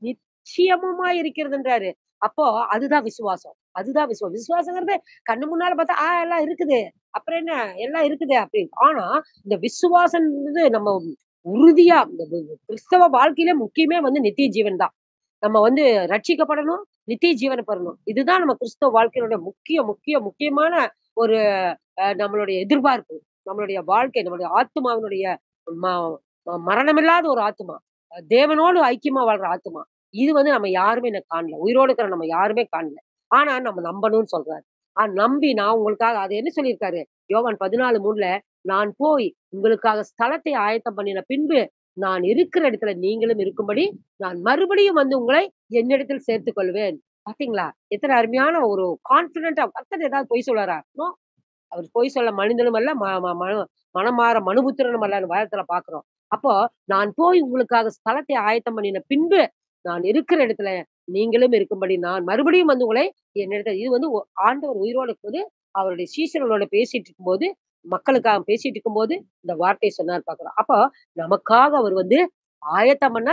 நிச்சயமுமாய் இருக்கிறதுன்றாரு. அப்போ அதுதான் விசுவாசம். அதுதான் விசுவாசங்கிறது கண்ணு முன்னால பார்த்தா, எல்லாம் இருக்குது. அப்புறம் என்ன? எல்லாம் இருக்குது அப்படின்னு. ஆனா, இந்த விசுவாசம்ன்றது நம்ம உறுதியா இந்த கிறிஸ்தவ வாழ்க்கையில முக்கியமே வந்து நித்திய ஜீவன் தான். நம்ம வந்து ரட்சிக்கப்படணும், நித்திய ஜீவன பெறணும். இதுதான் நம்ம கிறிஸ்தவ வாழ்க்கையினுடைய முக்கியமான ஒரு நம்மளுடைய எதிர்பார்ப்பு. நம்மளுடைய வாழ்க்கை, நம்மளுடைய ஆத்துமாவினுடைய ம மரணமில்லாத ஒரு ஆத்துமா. தேவனோடு ஐக்கியமா வாழ்ற ஆத்துமா. இது வந்து நம்ம யாருமே இன்னும் காணல. உயிரோட இருக்கிற நம்ம யாருமே காணல. ஆனா நம்ம நம்பணும்னு சொல்றாரு. நம்பி நான் உங்களுக்காக அது என்ன சொல்லியிருக்காரு? யோவான் 14:3 நான் போய் உங்களுக்காக ஸ்தலத்தை ஆயத்தம் பண்ணின பின்பு, நான் இருக்கிற இடத்துல நீங்களும் இருக்கும்படி, நான் மறுபடியும் வந்து உங்களை என்னிடத்தில் சேர்த்துக் கொள்வேன். பார்த்தீங்களா? எத்தன அருமையான ஒரு கான்ஃபிடென்ட்டா கர்த்தர் ஏதாவது பொய் சொல்றாரா? நோ. அவர் பொய் சொல்ல மனிதனும் அல்ல, ம ம மனு மனமாற மனுபுத்திரனும் அல்லன்னு வேதத்துல பார்க்கிறோம். அப்போ நான் போய் உங்களுக்காக ஸ்தலத்தை ஆயத்தம் பண்ணின பின்பு, நான் இருக்கிற இடத்துல நீங்களும் இருக்கும்படி, நான் மறுபடியும் வந்து உங்களை என்னிடத்தில் இது வந்து ஆண்டவர் உயிரோட இருக்கும்போது, அவருடைய சீஷர்களோட பேசிட்டு இருக்கும்போது, மக்களுக்காக பேசிட்டு இருக்கும்போது, இந்த வார்த்தைய சொன்னார் பார்க்கிறோம். அப்போ நமக்காக அவர் வந்து ஆயத்தம் பண்ண,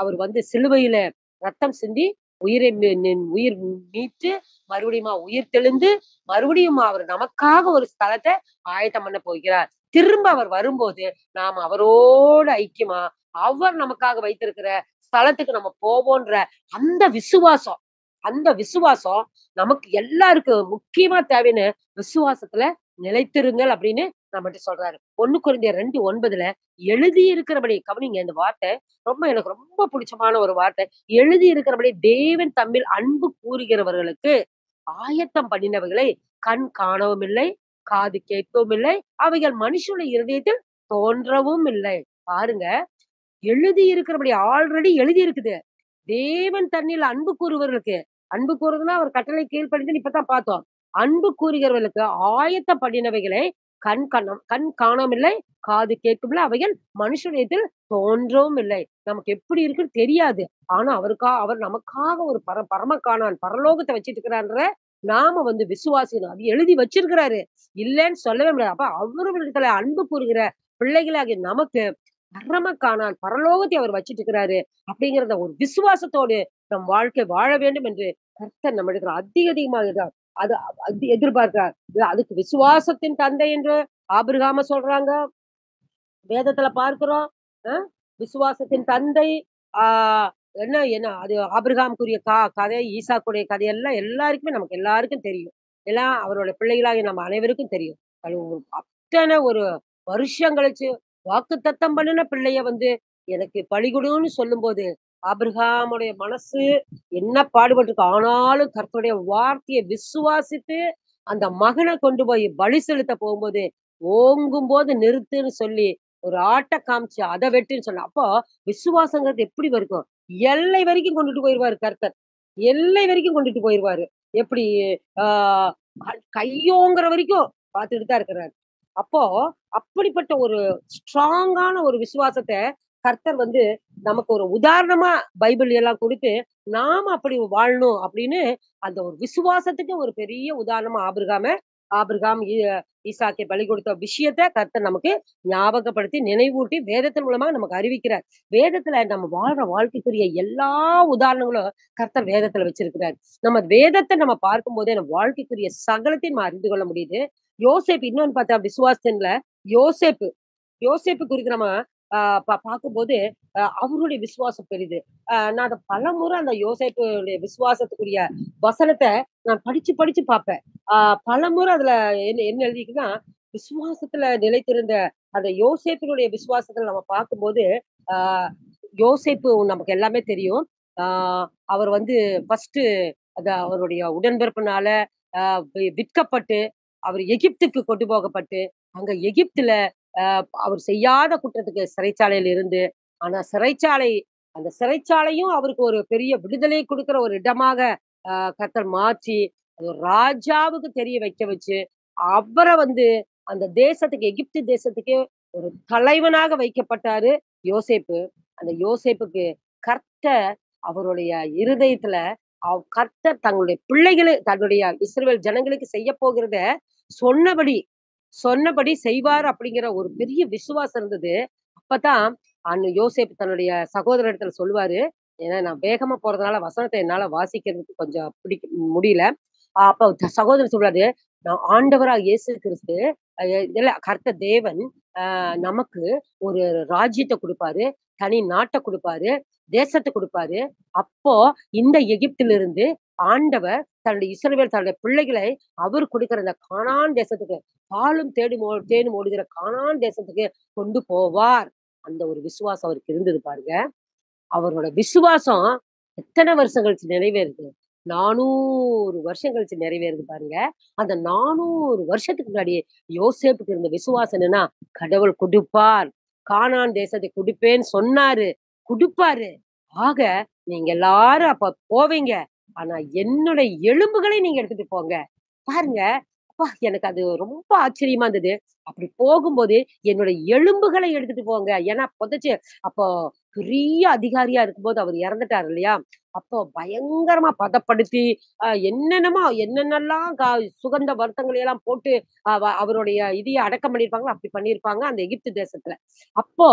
அவர் வந்து சிலுவையில ரத்தம் சிந்தி, உயிரை உயிர் மீட்டு, மறுபடியுமா உயிர் தெழுந்து, மறுபடியும் அவர் நமக்காக ஒரு ஸ்தலத்த ஆயத்தம் பண்ண போகிறார். திரும்ப அவர் வரும்போது, நாம் அவரோடு ஐக்கியமா, அவர் நமக்காக வைத்திருக்கிற ஸ்தலத்துக்கு நம்ம போவோன்ற அந்த விசுவாசம், அந்த விசுவாசம் நமக்கு எல்லாருக்கும் முக்கியமா தேவைன்னு விசுவாசத்துல நிலைத்திருங்கள் அப்படின்னு நம்மட்ட சொல்றாரு. 1 கொரிந்தியர் 2:9 எழுதி இருக்கிறபடி கவனிங்க இந்த வார்த்தை. எனக்கு ரொம்ப பிடிச்சமான ஒரு வார்த்தை. எழுதி இருக்கிறபடி தேவன் தம்மில் அன்பு கூறுகிறவர்களுக்கு ஆயத்தம் பண்ணினவைகளை கண் காணவும் இல்லை, காது கேட்கவும் இல்லை, அவைகள் மனுஷனுடைய இருதயத்தில் தோன்றவும் இல்லை. பாருங்க, எழுதி இருக்கிறபடி ஆல்ரெடி எழுதி இருக்குது. தேவன் தன்னில் அன்பு கூறுவர்களுக்கு, அன்பு கூறுவதுன்னா அவர் கட்டளை கீழ்ப்படிந்து இப்பதான் பார்த்தோம். அன்பு கூறுகிறவர்களுக்கு ஆயத்தம் பண்ணினவைகளை கண் காணாமில்லை, காது கேட்குமில்லை, அவைகள் மனுஷனிடத்தில் தோன்றவும் இல்லை. நமக்கு எப்படி இருக்குன்னு தெரியாது. ஆனா அவர் நமக்காக ஒரு பரம காணான் பரலோகத்த வச்சுட்டு இருக்கிறான்ற நாம விசுவாசிக்கணும். அது எழுதி வச்சிருக்கிறாரு. இல்லன்னு சொல்லவே முடியாது. அப்ப அவரிடத்துல அன்பு கூறுகிற பிள்ளைகளாகிய நமக்கு பரம காணான் பரலோகத்தை அவர் வச்சிட்டு இருக்கிறாரு. அப்படிங்கிறத ஒரு விசுவாசத்தோடு நம் வாழ்க்கை வாழ வேண்டும் என்று கர்த்தர் நம்மிடத்துல அதிகமாக அது அது எதிர்பார்க்கிறார். அதுக்கு விசுவாசத்தின் தந்தை என்று ஆபிரகாம சொல்றாங்க. வேதத்துல பார்க்கிறோம். அ விசுவாசத்தின் தந்தை. ஆ என்ன என்ன அது ஆபிரகாமுக்குரிய கதை, ஈசாக்குடைய கதையெல்லாம் எல்லாருக்குமே நமக்கு எல்லாருக்கும் தெரியும். எல்லாம் அவரோட பிள்ளைகளாகிய நம்ம அனைவருக்கும் தெரியும். அது அத்தன ஒரு வருஷம் கழிச்சு வாக்குத்தத்தம் பண்ணுன பிள்ளைய எனக்கு பலி குடுன்னு சொல்லும்போது, ஆபிரகாமுடைய மனசு என்ன பாடுபட்டிருக்கு. ஆனாலும் கர்த்தருடைய வார்த்தைய விசுவாசித்து, அந்த மகன கொண்டு போய் பலி செலுத்த போகும்போது, ஓங்கும்போது நிறுத்துன்னு சொல்லி, ஒரு ஆட்ட காமிச்சு, அத வெட்டுன்னு சொன்னா. அப்போ விசுவாசங்கிறது எப்படி இருக்கும்? எல்லை வரைக்கும் கொண்டுட்டு போயிருவாரு கர்த்தர். எல்லை வரைக்கும் கொண்டுட்டு போயிருவாரு. எப்படி? ஆ கையோங்குற வரைக்கும் பார்த்துட்டு தான் இருக்கிறாரு. அப்போ அப்படிப்பட்ட ஒரு ஸ்ட்ராங்கான ஒரு விசுவாசத்த கர்த்தர் நமக்கு ஒரு உதாரணமா பைபிள் எல்லாம் குடுத்து, நாம அப்படி வாழணும் அப்படின்னு அந்த ஒரு விசுவாசத்துக்கு ஒரு பெரிய உதாரணமா ஆபிரகாம் ஈசாக்கை பலி கொடுத்த விஷயத்த கர்த்தர் நமக்கு ஞாபகப்படுத்தி, நினைவூட்டி வேதத்தின் மூலமா நமக்கு அறிவிக்கிறார். வேதத்துல நம்ம வாழ்ற வாழ்க்கைக்குரிய எல்லா உதாரணங்களும் கர்த்தர் வேதத்துல வச்சிருக்கிறார். நம்ம வேதத்த நம்ம பார்க்கும்போதே நம்ம வாழ்க்கைக்குரிய சகலத்தையும் நம்ம அறிந்து கொள்ள முடியுது. யோசேப்பு இன்னொன்னு பார்த்தா விசுவாசத்துல யோசேப்பு யோசேப்பு குறித்து நம்ம ஆ பார்க்கும்போது, அவருடைய விசுவாசம் பெரிது. நான் அத பலமுறை அந்த யோசேப்புடைய விசுவாசத்துக்குரிய வசனத்த நான் படிச்சு, படிச்சு பார்ப்பேன். ஆ பலமுறை அதுல என்ன என்ன எழுதியிருக்குன்னா, விசுவாசத்துல நிலைத்திருந்த அந்த யோசேப்பினுடைய விசுவாசத்துல நம்ம பார்க்கும்போது, ஆ யோசேப்பு நமக்கு எல்லாமே தெரியும். ஆ அவர் ஃபர்ஸ்ட்டு அவருடைய உடன்பிறப்புனால அ விற்கப்பட்டு, அவர் எகிப்துக்கு கொண்டு போகப்பட்டு, அங்க எகிப்துல அ அவர் செய்யாத குற்றத்துக்கு சிறைச்சாலையில இருந்து, ஆனா அந்த சிறைச்சாலையும் அவருக்கு ஒரு பெரிய விடுதலை குடுக்கிற ஒரு இடமாக கர்த்தர் மாற்றி, அது ஒரு ராஜாவுக்கு தெரிய வைக்க வச்சு, அவர அந்த தேசத்துக்கு எகிப்து தேசத்துக்கே ஒரு தலைவனாக வைக்கப்பட்டாரு யோசேப்பு. அந்த யோசேப்புக்கு கர்த்தர் அவருடைய இருதயத்துல கர்த்தர் தன்னுடைய இஸ்ரவேல் ஜனங்களுக்கு செய்யப் போகிறத சொன்னபடி சொன்னபடி செய்வார் அப்படிங்கிற ஒரு பெரிய விசுவாசம் இருந்தது. அப்பதான் யோசேப்பு தன்னுடைய சகோதரரிடத்துல சொல்லுவாரு. ஏன்னா நான் வேகமா போறதுனால வசனத்த என்னால வாசிக்கிறதுக்கு கொஞ்சம் முடியல. அப்ப சகோதரர் சொல்றாரு, நான் ஆண்டவராகிய இயேசு கிறிஸ்து இல்ல கர்த்தர் தேவன் நமக்கு ஒரு ராஜ்யத்த குடுப்பாரு, தனி நாட்ட குடுப்பாரு, தேசத்த குடுப்பாரு. அப்போ இந்த எகிப்திலிருந்து ஆண்டவர் தன்னுடைய பிள்ளைகளை அவர் குடுக்கிற அந்த கானான் தேசத்துக்கு பாலும் தேனும் ஓடுகிற கானான் தேசத்துக்கு கொண்டு போவார். அந்த ஒரு விசுவாசம் அவருக்கு இருந்தது பாருங்க. அவரோட விசுவாசம் எத்தன வருஷம் கழிச்சு நிறைவேறுது? 400 வருஷம் கழிச்சு நிறைவேறுது பாருங்க. அந்த 400 வருஷத்துக்கு முன்னாடி யோசேப்புக்கு இருந்த விசுவாசம் என்னன்னா, கடவுள் குடுப்பார். கானான் தேசத்தை குடுப்பேன்னு சொன்னாரு. குடுப்பாரு. ஆக நீங்க எல்லாரும் அப்ப போவீங்க. ஆனா என்னுடைய எலும்புகளை நீங்க எடுத்துட்டு போங்க. பாருங்க. அப்பா எனக்கு அது ரொம்ப ஆச்சரியமா இருந்தது. அப்படி போகும்போது என்னோட எலும்புகளை எடுத்துட்டு போங்க. ஏன்னா புதைச்சு அப்போ பெரிய அதிகாரியா இருக்கும்போது அவர் இறந்துட்டாரு இல்லையா? அப்போ பயங்கரமா பதப்படுத்தி, என்னென்னலாம் சுகந்த வருத்தங்களை எல்லாம் போட்டு அவருடைய இதைய அடக்கம் பண்ணியிருப்பாங்களோ, அப்படி பண்ணியிருப்பாங்க அந்த எகிப்து தேசத்துல. அப்போ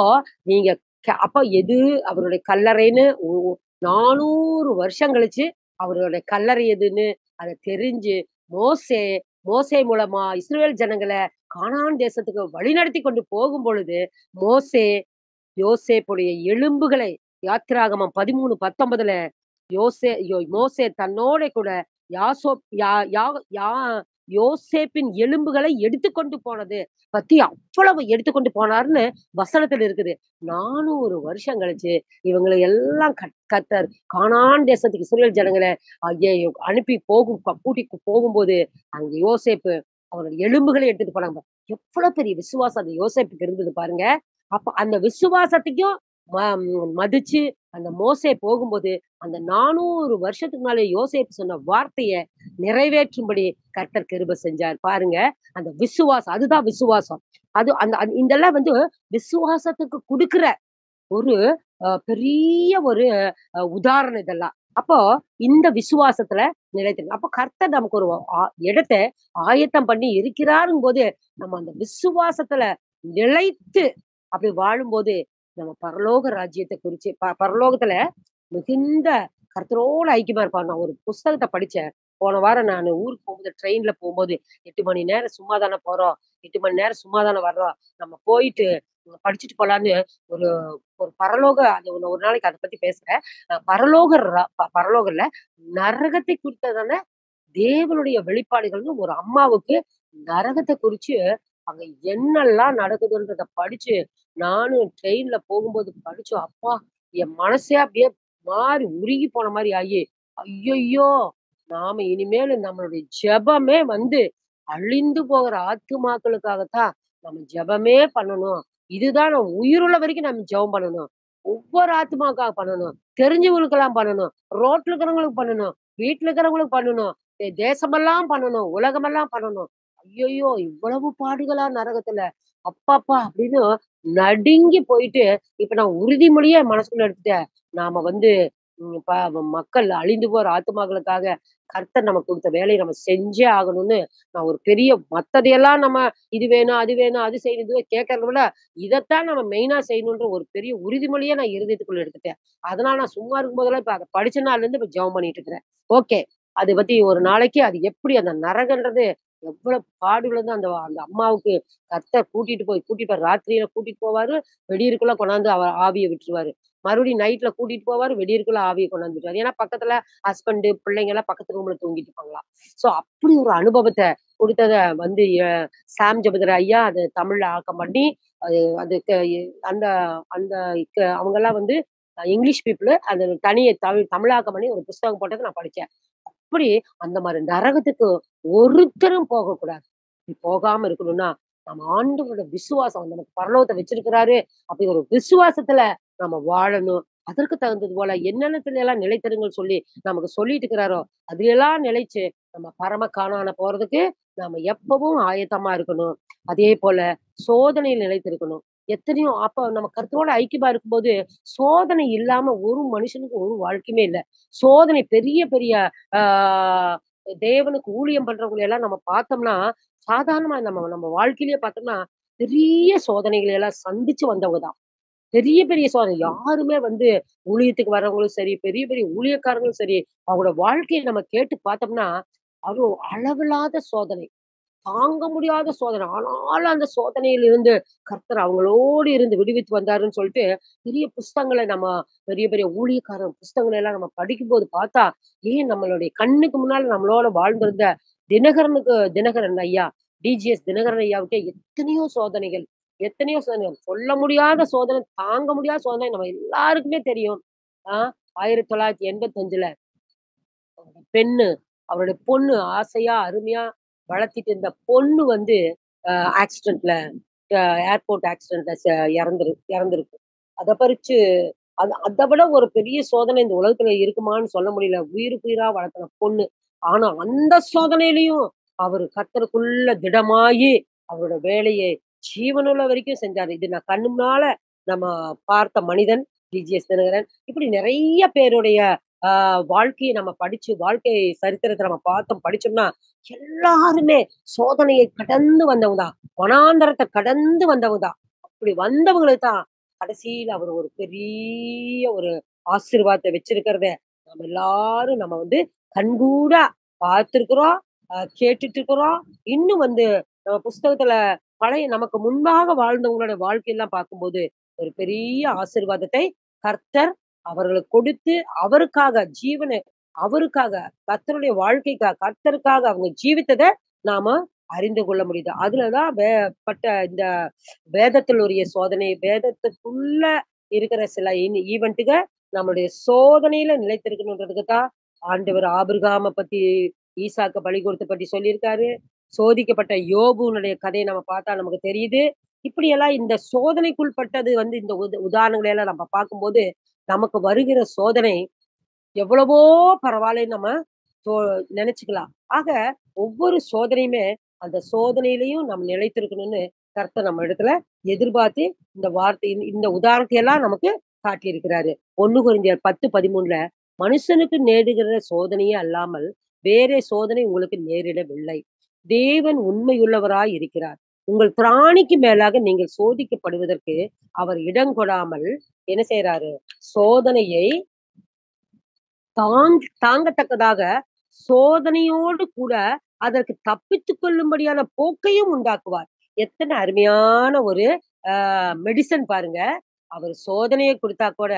நீங்க அப்ப எது அவருடைய கல்லறைன்னு 400 வருஷம் கழிச்சு அவருடைய கல்லறை எதுன்னு அத தெரிஞ்சு மோசே மோசே மூலமா இஸ்ரவேல் ஜனங்கள கானான் தேசத்துக்கு வழிநடத்தி கொண்டு போகும் பொழுது, மோசே யோசேப்புடைய எலும்புகளை யாத்திராகமம் 13:19 மோசே தன்னோட கூட யாசோப் யா யா யா யோசேப்பின் எலும்புகளை எடுத்துக்கொண்டு போனது பத்தி அவ்வளவு எடுத்துக்கொண்டு போனார்ன்னு வசனத்துல இருக்குது. 400 வருஷம் கழிச்சு இவங்களை எல்லாம் கர்த்தர் கானான் தேசத்துக்கு இஸ்ரவேல் ஜனங்கள அனுப்பி கூட்டி போகும்போது அங்க யோசேப்பு அவருடைய எலும்புகளை எடுத்துட்டு போனாங்க. எவ்வளவு பெரிய விசுவாசம் அந்த யோசேப்புக்கு இருந்தது பாருங்க. அப்ப அந்த விசுவாசத்தையும் மதிச்சு அந்த மோசே போகும்போது, அந்த 400 வருஷத்துக்கு மேல யோசேப்பு சொன்ன வார்த்தைய நிறைவேற்றும்படி கர்த்தர் கிருபை செஞ்சார். பாருங்க, அந்த விசுவாசம் அதுதான் விசுவாசம். அது அந்த இதெல்லாம் வந்து விசுவாசத்துக்கு குடுக்குற ஒரு பெரிய ஒரு உதாரணம் இதெல்லாம். அப்போ இந்த விசுவாசத்துல நிலைத்திருங்க. அப்போ கர்த்தர் நமக்கு ஒரு இடத்த ஆயத்தம் பண்ணி இருக்கிறாருங்கும்போது, நம்ம அந்த விசுவாசத்துல நிலைத்து அப்படி வாழும்போது, நம்ம பரலோக ராஜ்யத்த குறிச்சு பரலோகத்துல மிகுந்த கர்த்தரோட ஐக்கியமா இருப்பாங்க. நான் ஒரு புஸ்தகத்த படிச்சேன். போன வாரம் நானு ஊருக்கு போகும்போது ட்ரெயின்ல போம்போது, 8 மணி நேரம் சும்மா தானே போறோம். 8 மணி நேரம் சும்மா தானே வர்றோம். நம்ம போயிட்டு படிச்சுட்டு போலான்னு ஒரு ஒரு பரலோக அது ஒரு நாளைக்கு அத பத்தி பேசுறேன். பரலோக பரலோகம்ல நரகத்தை குறித்ததான தேவனுடைய வெளிப்பாடுகள்னு ஒரு அம்மாவுக்கு நரகத்த குறிச்சு அங்க என்னெல்லாம் நடக்குதுன்றத படிச்சு, நானும் ட்ரெயின்ல போகும்போது படிச்சோம். அப்பா! என் மனசே அப்படியே மாறி உருகி போன மாரி ஆயி, ஐயய்யோ! நாம இனிமேலு நம்மளுடைய ஜெபமே வந்து அழிந்து போகிற ஆத்துமாக்களுக்காகத்தான் நம்ம ஜெபமே பண்ணணும். இதுதான் நம்ம உயிருள்ள வரைக்கும் நம்ம ஜெபம் பண்ணணும். ஒவ்வொரு ஆத்துமாவுக்காக பண்ணணும். தெரிஞ்சவங்களுக்கெல்லாம் பண்ணணும். ரோட்ல இருக்கிறவங்களுக்கு பண்ணணும். வீட்ல இருக்கிறவங்களுக்கு பண்ணணும். தேசமெல்லாம் பண்ணணும். உலகமெல்லாம் பண்ணணும். ஐயய்யோ! இவ்வளவு பாடுகளா நரகத்துல. அப்பப்பா! அப்படின்னு நடுங்கி போயிட்டு, இப்ப நான் உறுதிமொழியா என் மனசுக்குள்ள எடுத்துட்டேன். நாம வந்து ம் ப மக்கள் அழிந்து போற ஆத்துமாக்களுக்காக கர்த்தர் நமக்கு குடுத்த வேலைய நம்ம செஞ்சே ஆகணும்னு, நான் ஒரு பெரிய மத்ததையெல்லாம் நம்ம இது வேணும், அது வேணும், அது செய்யணும், இது கேட்கறத விட, இதத்தான் நம்ம மெயினா செய்யணுன்ற ஒரு பெரிய உறுதிமொழிய நான் இருதயத்துக்குள்ள எடுத்துட்டேன். அதனால நான் சும்மா இருக்கும்போதெல்லாம் இப்ப அத படிச்ச நாள்லருந்து இப்ப ஜெபம் பண்ணிட்டு இருக்கிறேன். ஓகே. அத பத்தி ஒரு நாளைக்கு அது எப்படி அந்த நரகன்றது எவ்வளவு பாடுள்ளது அந்த அந்த அம்மாவுக்கு கர்த்தர் கூட்டிட்டு ராத்திரியில கூட்டிட்டு போவாரு. விடியற்குள்ள கொண்டாந்து ஆவிய விட்டுருவாரு. மறுபடியும் நைட்ல கூட்டிட்டு போவாரு. விடியற்குள்ள ஆவிய கொண்டாந்து விட்டுருவாரு. ஏன்னா பக்கத்துல ஹஸ்பண்ட், பிள்ளைங்க எல்லாம் பக்கத்து ரூம்ல தூங்கிட்டு இருப்பாங்களாம். சோ அப்படி ஒரு அனுபவத்த குடுத்தத வந்து சாம் ஜெபதர் ஐயா அத தமிழ்ல ஆக்கம் பண்ணி, அது அது அந்த அந்த அவங்கலாம் வந்து இங்கிலீஷ் பீப்பிள் அது தனிய தமிழாக்கம் பண்ணி ஒரு புஸ்தகம் போட்டத நான் படிச்சேன். அப்படி அந்த மாரி நரகத்துக்கு ஒருத்தரும் போகக்கூடாது. போகாம இருக்கணும்னா, நம்ம ஆண்டவரோட விசுவாசம் நமக்கு பரலோகத்த வச்சிருக்கிறாரு. அப்படி ஒரு விசுவாசத்துல நம்ம வாழணும். அதற்கு தகுந்தது போல என்னென்னத்துல எல்லாம் நிலைத்திருங்கன்னு சொல்லி நமக்கு சொல்லிட்டு இருக்கிறாரோ, அதுலெல்லாம் நிலைச்சு நம்ம பரம காணான போறதுக்கு நாம எப்பவும் ஆயத்தமா இருக்கணும். அதே போல சோதனையில் நிலைத்திருக்கணும். எத்தனையோ அப்ப நம்ம கர்த்தரோட ஐக்கியமா இருக்கும்போது, சோதனை இல்லாம ஒரு மனுஷனுக்கு ஒரு வாழ்க்கையுமே இல்ல. சோதனை பெரிய பெரிய ஆ தேவனுக்கு ஊழியம் பண்றவங்கள எல்லாம் நம்ம பார்த்தோம்னா, சாதாரணமா நம்ம நம்ம வாழ்க்கையிலேயே பார்த்தோம்னா, பெரிய சோதனைகளை எல்லாம் சந்திச்சு வந்தவங்க தான். பெரிய பெரிய சோதனை. யாருமே வந்து ஊழியத்துக்கு வர்றவங்களும் சரி, பெரிய பெரிய ஊழியக்காரங்களும் சரி, அவங்களோட வாழ்க்கைய நம்ம கேட்டு பார்த்தோம்னா, அது அளவில்லாத சோதனை. தாங்க முடியாத சோதனை. ஆனாலும் அந்த சோதனையிலிருந்து கர்த்தர் அவங்களோடு இருந்து விடுவித்து வந்தாருன்னு சொல்லிட்டு, பெரிய புஸ்தகங்கள நம்ம பெரிய பெரிய ஊழியக்காரர் புஸ்தகங்கள எல்லாம் நம்ம படிக்கும்போது பார்த்தா, ஏன் நம்மளுடைய கண்ணுக்கு முன்னால நம்மளோட வாழ்ந்திருந்த தினகரன் ஐயா, டிஜிஎஸ் தினகரன் ஐயாவுக்கே எத்தனையோ சோதனைகள், எத்தனையோ சோதனைகள். சொல்ல முடியாத சோதனை, தாங்க முடியாத சோதனை நம்ம எல்லாருக்குமே தெரியும். ஆ 1985ல பெண்ணு, அவருடைய பொண்ணு ஆசையா, அருமையா வளர்த்திட்டு இருந்த பொண்ணு வந்து அ ஆக்சிடென்ட்ல அ ஏர்போர்ட் ஆக்சிடென்ட்ல இறந்திருக்கு. அத பறிச்சு அத விட ஒரு பெரிய சோதனை இந்த உலகத்துல இருக்குமான்னு சொல்ல முடியல. உயிருக்குயிரா வளர்த்துன பொண்ணு. ஆனா அந்த சோதனையிலயும் அவரு கர்த்தருக்குள்ள திடமாயி, அவரோட வேலையை ஜீவனுள்ள வரைக்கும் செஞ்சாரு. இது நான் கண்ணு முன்னால நம்ம பார்த்த மனிதன் டிஜிஎஸ் தினகரன். இப்படி நெறைய பேருடைய ஆ வாழ்க்கைய நம்ம படிச்சு, வாழ்க்கை சரித்திரத்த நம்ம பார்த்தோம், படிச்சோம்னா, எல்லாருமே சோதனையை கடந்து வந்தவங்க தான். வனாந்தரத்த கடந்து வந்தவங்க தான். அப்படி வந்தவங்களுக்கு தான் கடைசியில அவர் ஒரு பெரிய ஒரு ஆசீர்வாதத்த வச்சிருக்கிறத, நம்ம எல்லாரும் நம்ம வந்து கண்கூடா பார்த்திருக்கிறோம், கேட்டுட்டு இருக்கிறோம். இன்னும் வந்து நம்ம புஸ்தகத்துல பழைய நமக்கு முன்பாக வாழ்ந்தவங்களோட வாழ்க்கையெல்லாம் பார்க்கும்போது, ஒரு பெரிய ஆசீர்வாதத்தை கர்த்தர் அவர்களுக்கு கொடுத்து, அவருக்காக அவருக்காக, கர்த்தருடைய வாழ்க்கைக்காக, கர்த்தருக்காக அவங்க ஜீவித்தத நாம அறிந்து கொள்ள முடியுது. அதுலதான் இந்த வேதத்தினுடைய சோதனை, வேதத்துக்குள்ள இருக்கிற சில ஈவென்ட்டுக நம்மளுடைய சோதனையில நிலைத்திருக்கணுன்றதுக்கு தான் ஆண்டவர் ஆபிரகாம பத்தி, ஈசாக்க பலி கொடுத்த பத்தி சொல்லியிருக்காரு. சோதிக்கப்பட்ட யோபுனுடைய கதைய நம்ம பார்த்தா நமக்கு தெரியுது. இப்படியெல்லாம் இந்த சோதனைக்குட்பட்டது வந்து இந்த உதாரணங்களை எல்லாம் நம்ம பார்க்கும்போது, நமக்கு வருகிற சோதனை எவ்வளவோ பரவாயில்லன்னு நம்ம நெனச்சுக்கலாம். ஆக ஒவ்வொரு சோதனையுமே அந்த சோதனையிலயும் நம்ம நிலைத்திருக்கணும்னு கர்த்தர் நம்ம இடத்துல எதிர்பார்த்து இந்த வார்த்தை இந்த உதாரணத்தை எல்லாம் நமக்கு காட்டியிருக்கிறாரு. 1 கொரிந்தியர் 10:13 மனுஷனுக்கு நேரிடுகிற சோதனையே அல்லாமல் வேறே சோதனை உங்களுக்கு நேரிடவில்லை. தேவன் உண்மையுள்ளவராய் இருக்கிறார். உங்கள் திராணிக்கு மேலாக நீங்கள் சோதிக்கப்படுவதற்கு அவர் இடம் கொடாமல் என்ன செய்றாரு? சோதனையை தாங்கத்தக்கதாக சோதனையோடு கூட அதற்கு தப்பித்துக் கொள்ளும்படியான போக்கையும் உண்டாக்குவார். எத்தன அருமையான ஒரு மெடிசின் பாருங்க. அவர் சோதனைய குடுத்தா கூட,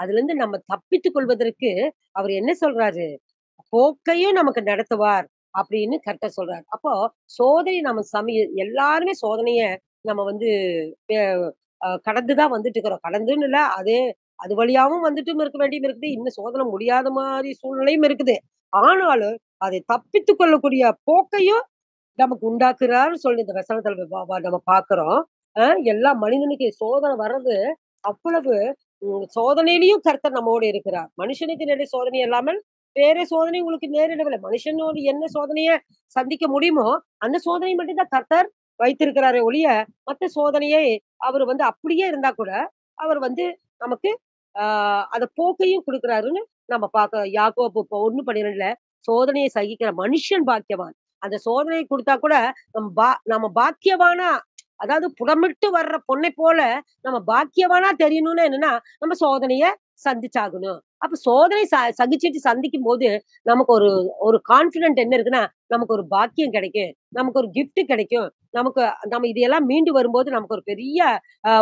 அதுலருந்து நம்ம தப்பித்துக் கொள்வதற்கு அவர் என்ன சொல்றாரு? போக்கையும் நமக்கு நடத்துவார் அப்படின்னு கர்த்தர் சொல்றார். அப்போ சோதனை நம்ம எல்லாருமே சோதனைய நம்ம வந்து அ கடந்து தான் வந்துட்டு இருக்கிறோம். கடந்துன்னு இல்ல, அது வழியாவும் வந்துட்டும் இருக்க வேண்டியது இருக்குது. இன்னும் சோதனை முடியாத மாரி சூழ்நிலையும் இருக்குது. ஆனாலும் அதை தப்பித்துக் கொள்ளக்கூடிய போக்கையும் நமக்கு உண்டாக்குறார்ன்னு சொல்லி இந்த வசனத்துல நம்ம பார்க்கிறோம். அ எல்லா மனிதனுக்கு சோதனை வர்றது அவ்வளவு சோதனையிலயும் கர்த்தர் நம்மோடு இருக்கிறார். மனுஷனுக்கு நேரிட சோதனை இல்லாமல் வேற சோதனை உங்களுக்கு நேரிடவில்லை. மனுஷனோடு என்ன சோதனைய சந்திக்க முடியுமோ, அந்த சோதனை மட்டும் தான் கர்த்தர் வைத்திருக்கிறாரே ஒழிய, மத்த சோதனையை அவரு வந்து அப்படியே இருந்தா கூட, அவர் வந்து நமக்கு ஆ அத போக்கையும் குடுக்குறாருன்னு நம்ம பார்க்கிறோம். யாக்கோபு 1:12 சோதனையை சகிக்கிற மனுஷன் பாக்கியவான். அந்த சோதனையை குடுத்தா கூட நம்ம பாக்கியவானா அதாவது புடமிட்டு வர்ற பொண்ணை போல நம்ம பாக்கியவானா தெரியணும்னா என்னன்னா, நம்ம சோதனைய சந்திச்சாகணும். அப்ப சோதனை சகிச்சுட்டு சந்திக்கும்போது, நமக்கு ஒரு ஒரு கான்ஃபிடென்ட் என்ன இருக்குன்னா, நமக்கு ஒரு பாக்கியம் கிடைக்கும். நமக்கு ஒரு கிஃப்ட் கிடைக்கும். நமக்கு நம்ம இதையெல்லாம் மீண்டு வரும்போது நமக்கு ஒரு பெரிய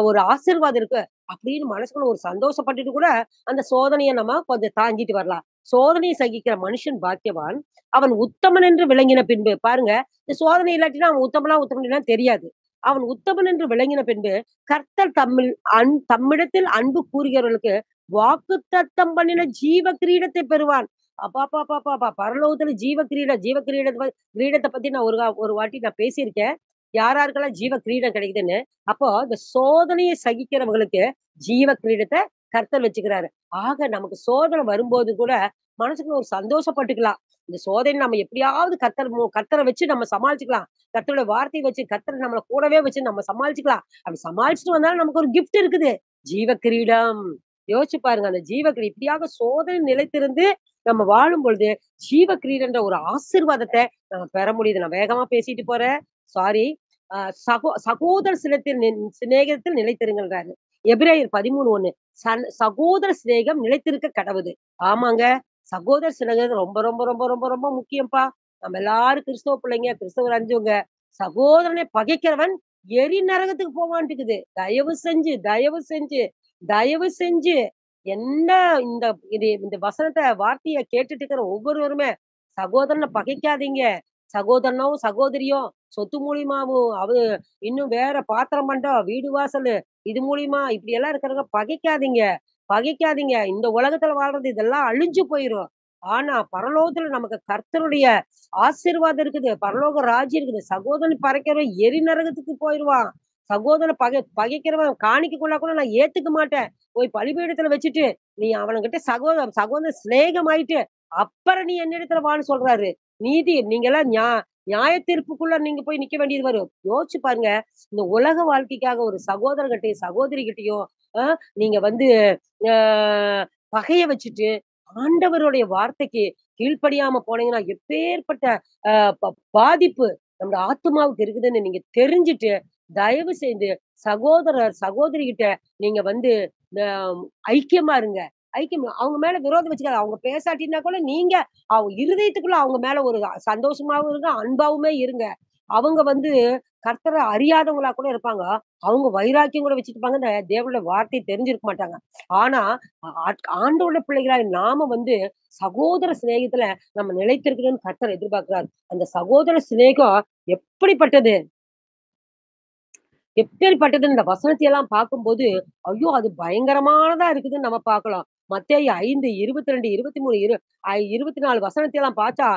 ஒரு ஆசீர்வாதம் இருக்கு. அப்படின்னு மனசுக்குள்ள ஒரு சந்தோஷப்பட்டுட்டு கூட, அந்த சோதனைய நம்ம கொஞ்சம் தாங்கிட்டு வரலாம். சோதனையை சகிக்கிற மனுஷன் பாக்கியவான். அவன் உத்தமன் என்று விளங்கின பின்பு பாருங்க, இந்த சோதனை இல்லாட்டினா அவன் உத்தமனா, உத்தமன் இல்லையான்னு தெரியாது. அவன் உத்தமன் என்று விளங்கின பின்பு, கர்த்தர் தம்மிடத்தில் அன்பு கூறுகிறவர்களுக்கு வாக்குத்தத்தம் பண்ணின ஜீவ கிரீடத்தை பெறுவான். அப்பப்பப்பப்பா! பரலோகத்துல கிரீடத்த பத்தி நான் ஒரு வாட்டி நான் பேசியிருக்கேன். யார் யாருக்கெல்லாம் ஜீவ கிரீடம் கிடைக்குதுன்னு. அப்போ இந்த சோதனையை சகிக்கிறவங்களுக்கு ஜீவ கிரீடத்த கர்த்தர் வச்சுக்கிறாரு. ஆக நமக்கு சோதனை வரும்போது கூட மனசுக்குள்ள ஒரு சந்தோஷப்பட்டுக்கலாம். இந்த சோதனை நம்ம எப்படியாவது கர்த்தர வச்சு நம்ம சமாளிச்சுக்கலாம். கர்த்தருடைய வார்த்தைய வச்சு கர்த்தர் நம்மள கூடவே வச்சு நம்ம சமாளிச்சுக்கலாம். அப்படி சமாளிச்சுட்டு வந்தாலும் நமக்கு ஒரு கிஃப்ட் இருக்குது. ஜீவ கிரீடம். யோசிச்சு பாருங்க. அந்த ஜீவ இப்படியாக சோதனை நிலைத்திருந்து நம்ம வாழும் பொழுது, ஜீவ கிரீடம்ன்ற ஒரு ஆசீர்வாதத்த நம்ம பெற முடியுது. நான் வேகமா பேசிட்டு போறேன். சாரி. அ சகோதர சிநேகத்தில் நிலைத்திருங்கன்றாரு. எபிரேயர் 13:1 சகோதர சிநேகம் நிலைத்திருக்க கடவுது. ஆமாங்க. சகோதர சிநேகம் ரொம்ப, ரொம்ப, ரொம்ப, ரொம்ப, ரொம்ப முக்கியம்ப்பா. நம்ம எல்லாரும் கிறிஸ்தவ பிள்ளைங்க, கிறிஸ்தவர் அறிஞ்சவங்க. சகோதரனை பகைக்கிறவன் எரி நரகத்துக்கு போவான்ட்டுக்குது. தயவு செஞ்சு, தயவு செஞ்சு, தயவு செஞ்சு என்ன இந்த இந்த வார்த்தைய கேட்டுட்டு இருக்கிற ஒவ்வொருவருமே சகோதரனை பகைக்காதீங்க. சகோதரனோ, சகோதரியோ சொத்து மூலியமாவும், இன்னும் வேற பாத்திரம் பண்டம், வீடு வாசலு இது மூலியமா இப்படி எல்லாம் இருக்கிறவங்க பகைக்காதீங்க. பகைக்காதீங்க. இந்த உலகத்துல வாழ்றது இதெல்லாம் அழிஞ்சு போயிரும். ஆனா பரலோகத்துல நமக்கு கர்த்தருடைய ஆசீர்வாதம் இருக்குது. பரலோக ராஜ்யம் இருக்குது. சகோதரன் பகைக்கிறவன் எரி நரகத்துக்கு போயிருவான். சகோதரன பகைக்கிறவன் காணிக்கைக்குள்ள கூட நான் ஏத்துக்க மாட்டேன். போய் பலிபீடத்துல வச்சுட்டு, நீ அவனுகிட்ட சகோதர சிநேகமாயிட்டு, அப்புறம் நீ என்னிடத்துல வான்னு சொல்றாரு. நீங்கலாம் நியாய தீர்ப்புக்குள்ள நீங்க போய் நிக்க வேண்டியது வரும். யோசிச்சு பாருங்க. இந்த உலக வாழ்க்கைக்காக ஒரு சகோதரர்கிட்டயும், சகோதரிகிட்டயும் நீங்க வந்து அ பகைய வச்சுட்டு, ஆண்டவருடைய வார்த்தைக்கு கீழ்ப்படியாம போனீங்கன்னா, எப்பேர்ப்பட்ட அ ப பாதிப்பு நம்ம ஆத்துமாவுக்கு இருக்குதுன்னு நீங்க தெரிஞ்சுட்டு, தயவு செய்து சகோதரிகிட்ட நீங்க வந்து அ ஐக்கியமா இருங்க. அவங்க மேல விரோதம் வச்சுக்காத. அவங்க பேசாட்டினா கூட நீங்க அவங்க இருதயத்துக்குள்ள அவங்க மேல ஒரு சந்தோஷமாவும் இருங்க, அன்பாவுமே இருங்க. அவங்க வந்து கர்த்தர அறியாதவங்களா கூட இருப்பாங்க. அவங்க வைராக்கியம் கூட வச்சிருப்பாங்க. இந்த தேவனுடைய வார்த்தை தெரிஞ்சிருக்க மாட்டாங்க. ஆனா, ஆண்டவருடைய பிள்ளைகளாய் நாம வந்து சகோதர சிநேகத்துல நம்ம நிலைத்திருக்கணும்னு கர்த்தர் எதிர்பார்க்கிறார். அந்த சகோதர சிநேகம் எப்படிப்பட்டது? எப்பேர்ப்பட்டதுன்னு இந்த வசனத்தை எல்லாம் பார்க்கும்போது, ஐயோ! அது பயங்கரமானதா இருக்குதுன்னு நம்ம பார்க்கலாம். மத்தேயு 5, 22, 23, 24 வசனத்தை எல்லாம் பார்த்தா,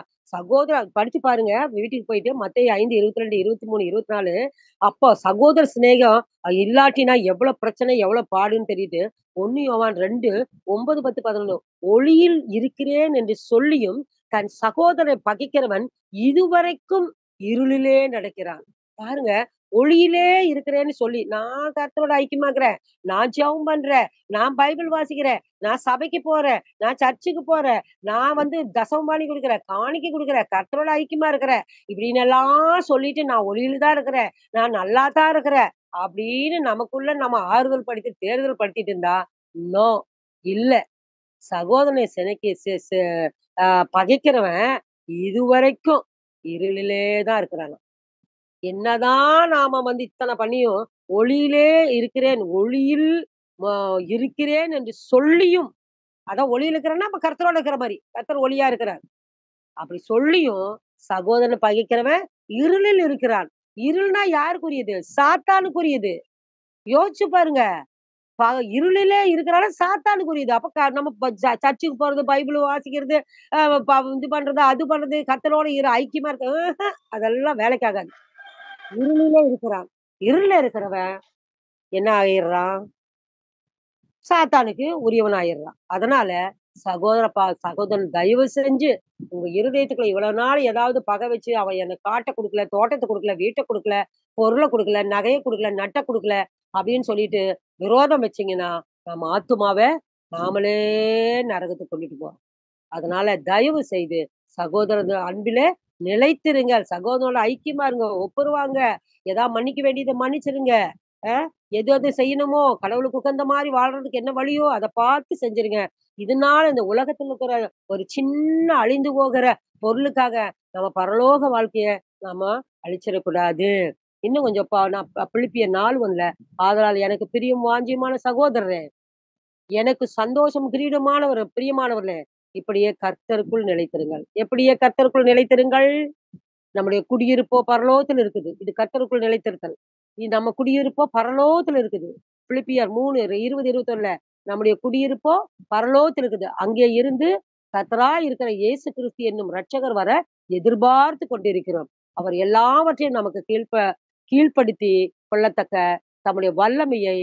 படிச்சு பாருங்க. வீட்டுக்கு போயிட்டு மத்தேயு 5, 22, 23, 24 அப்போ சகோதர சிநேகம் இல்லாட்டினா எவ்வளோ பிரச்சனை, எவ்வளோ பாடுன்னு தெரியுது. 1 யோவான் 2, 9, 10, 11 ஒளியில் இருக்கிறேன் என்று சொல்லியும், தன் சகோதரனை பகைக்கிறவன் இதுவரைக்கும் இருளிலே நடக்கிறான். பாருங்க, ஒளியிலே இருக்கிறேன்னு சொல்லி, நான் கர்த்தரோட ஐக்கியமாக்குறேன். நான் ஜெபம் பண்றேன். நான் பைபிள் வாசிக்கிறேன். நான் சபைக்கு போறேன். நான் சர்ச்சுக்கு போறேன். நான் தசமபாணி குடுக்குறேன். காணிக்கை குடுக்குறேன். கர்த்தரோட ஐக்கியமா இருக்கிறேன். இப்படின்னு எல்லாம் சொல்லிட்டு நான் ஒளியில தான் இருக்கிறேன். நான் நல்லா தான் இருக்கிறேன். அப்படின்னு நமக்குள்ள நம்ம ஆறுதல் படுத்தி, தேறுதல் படுத்திட்டு இருந்தா, நோ. இல்ல. சகோதரனை சினைக்கு செ செ அ பகைக்கிறவன் இதுவரைக்கும் இருளிலே தான் இருக்கிறானாம். என்னதான் நாம இத்தன பண்ணியும், ஒளியிலே இருக்கிறேன், ஒளியில் ம இருக்கிறேன் என்று சொல்லியும், அதான் ஒளியில இருக்கிறேன்னா, அப்ப கர்த்தரோட இருக்கிற மாரி. கர்த்தர் ஒளியா இருக்கிறார். அப்படி சொல்லியும், சகோதரன பகைக்கிறவன் இருளில் இருக்கிறான். இருள்னா யாருக்குரியது? சாத்தானுக்குரியது. யோசிச்சு பாருங்க. ப இருளிலே இருக்கிறனால சாத்தானுக்குரியது. அப்ப நம்ம சர்ச்சுக்கு போறது, பைபிள் வாசிக்கிறது, அ ப இது பண்றது, அது பண்றது, கர்த்தரோட ஐக்கியமா இருக்க அதெல்லாம் வேலைக்கு ஆகாது. இருளிலே இருக்கிறான். இருள்ல இருக்கிறவன் என்ன ஆயிடுறான்? சாத்தானுக்கு உரியவனாயிடுறான். அதனால சகோதரன் தயவு செஞ்சு உங்க இருதயத்துக்குள்ள இவ்வளவு நாள் ஏதாவது பகை வச்சு, அவன் எனக்கு காட்ட குடுக்கல, தோட்டத்த குடுக்கல, வீட்ட குடுக்கல, பொருள குடுக்கல, நகைய குடுக்கல, நட்ட குடுக்கல அப்படின்னு சொல்லிட்டு விரோதம் வச்சீங்கன்னா, நம்ம ஆத்துமாவ நாமளே நரகத்துக்கு கொண்டுட்டு போறோம். அதனால தயவு செய்து சகோதரர் அன்பிலே நிலைத்திருங்கள். சகோதரனோட ஐக்கியமா இருங்க. ஒப்புருவாங்க. மன்னிக்க வேண்டியத மன்னிச்சிருங்க. அ எது எது செய்யணுமோ, கடவுளுக்கு உகந்த மாரி வாழ்றதுக்கு என்ன வழியோ, அத பார்த்து செஞ்சுருங்க. இதனால இந்த உலகத்துல இருக்கிற ஒரு சின்ன அழிந்து போகிற பொருளுக்காக நம்ம பரலோக வாழ்க்கைய நாம அழிச்சிடக்கூடாது. இன்னும் கொஞ்சம் நான் பிலிப்பியர் 4:1 ஆதலால் எனக்கு பிரியம் வாஞ்சியமான சகோதரரே, எனக்கு சந்தோஷம் கிரீடமானவர் பிரியமானவர்களே, இப்படியே கர்த்தருக்குள் நிலைத்திருங்கள். எப்படியே கர்த்தருக்குள் நிலைத்திருங்கள்? நம்முடைய குடியிருப்போ பரலோகத்துல இருக்குது. இது கர்த்தருக்குள் நிலைத்திருத்தல். நம்ம குடியிருப்போ பரலோகத்துல இருக்குது. பிலிப்பியர் 3 20, 21 நம்முடைய குடியிருப்போ பரலோகத்துல இருக்குது. அங்கே இருந்து கர்த்தராய் இருக்கிற இயேசு கிறிஸ்து என்னும் இரட்சகர் வர எதிர்பார்த்து கொண்டிருக்கிறோம். அவர் எல்லாவற்றையும் நமக்கு கீழ்ப்படுத்தி கொள்ளத்தக்க தம்முடைய வல்லமையை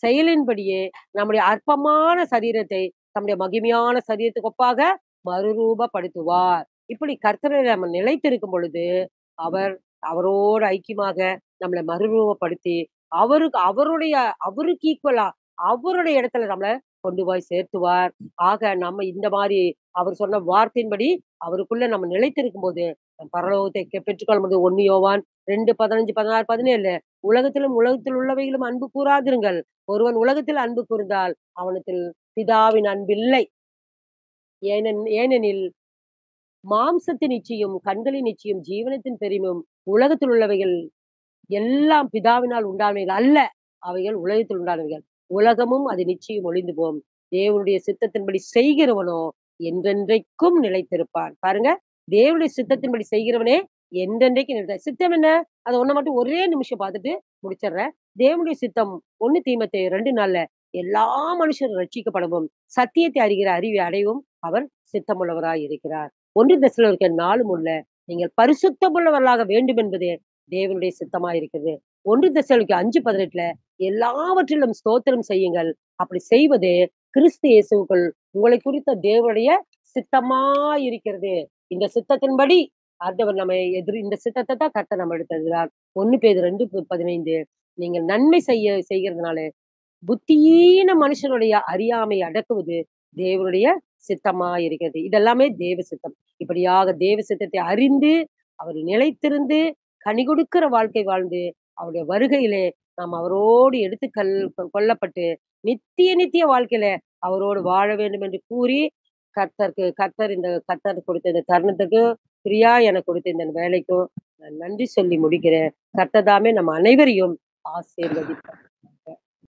செயலின்படியே நம்முடைய அற்பமான சரீரத்தை தம்முடைய மகிமையான சரீரத்துக்கு ஒப்பாக மறுரூபப்படுத்துவார். இப்படி கர்த்தரில் நம்ம நிலைத்திருக்கும் பொழுது, அவர் அவரோடு ஐக்கியமாக நம்மள மறுரூபப்படுத்தி, அவருக்கு ஈக்குவலா அவருடைய இடத்துல நம்மள கொண்டு போய் சேர்த்துவார். ஆக நம்ம இந்த மாரி அவர் சொன்ன வார்த்தையின்படி அவருக்குள்ள நம்ம நிலைத்திருக்கும்போது, பரலோகத்தை பெற்றுக்கொள்ளும்போது 1 யோவான் 2, 15, 16, 17 உலகத்தில் உள்ளவைகளும் அன்பு கூறாதிருங்கள். ஒருவன் உலகத்தில் அன்பு கூர்ந்தால் அவனிடத்தில் பிதாவின் அன்பில்லை. ஏனெனில் மாம்சத்தின் இச்சையும், கண்களின் இச்சையும், ஜீவனத்தின் பெருமையும், உலகத்தில் உள்ளவைகள் எல்லாம் பிதாவினால் உண்டானவைகள் அல்ல. அவைகள் உலகத்தில் உண்டானவைகள். உலகமும் அது நிச்சயம் ஒழிந்து போகும். தேவனுடைய சித்தத்தின்படி செய்கிறவனோ என்றென்றைக்கும் நிலைத்திருப்பான். பாருங்க, தேவனுடைய சித்தத்தின்படி செய்கிறவனே என்றென்றைக்கும் சித்தம் என்ன? அத ஒண்ண மட்டும் ஒரே நிமிஷம் பார்த்துட்டு முடிச்சிடுறேன். தேவனுடைய சித்தம் 1 தீமோத்தேயு 2:4 எல்லா மனுஷரும் ரட்சிக்கப்படவும், சத்தியத்தை அறிகிற அறிவை அடையவும் அவர் சித்தமுள்ளவராய் இருக்கிறார். 1 தெசலோனிக்கேயர் 4:3 நீங்கள் பரிசுத்தமுள்ளவர்களாக வேண்டும் என்பதே தேவனுடைய சித்தமாய் இருக்கிறது. 1 தெசலோனிக்கேயர் 5:18 எல்லாவற்றிலும் ஸ்தோத்திரம் செய்யுங்கள். அப்படி செய்வது கிறிஸ்து இயேசுவுக்குள் உங்களை குறித்த தேவனுடைய சித்தமாய் இருக்கிறது. இந்த சித்தத்தின்படி ஆண்டவர் இந்த சித்தத்த தான் கர்த்தர் நம்ம எடுத்தருளுகிறார். 1 பேதுரு 2:15 நீங்கள் நன்மை செய்கிறதுனால புத்தியீன மனுஷனுடைய அறியாமை அடக்குவது தேவனுடைய சித்தமாய் இருக்கிறது. இதெல்லாமே தேவ சித்தம். இப்படியாக தேவ சித்தத்தை அறிந்து, அவர் நிலைத்திருந்து, கனி கொடுக்கிற வாழ்க்கை வாழ்ந்து, அவருடைய வருகையிலே நாம் அவரோடு கொள்ளப்பட்டு, நித்திய வாழ்க்கையில அவரோடு வாழ வேண்டும் என்று கூறி, கர்த்தர் கொடுத்த இந்த தருணத்துக்கு, பிரியா எனக்கு கொடுத்த இந்த வேலைக்கும் நான் நன்றி சொல்லி முடிக்கிறேன். கர்த்தர் தாமே நம் அனைவரையும் ஆசீர்வதிப்பார்.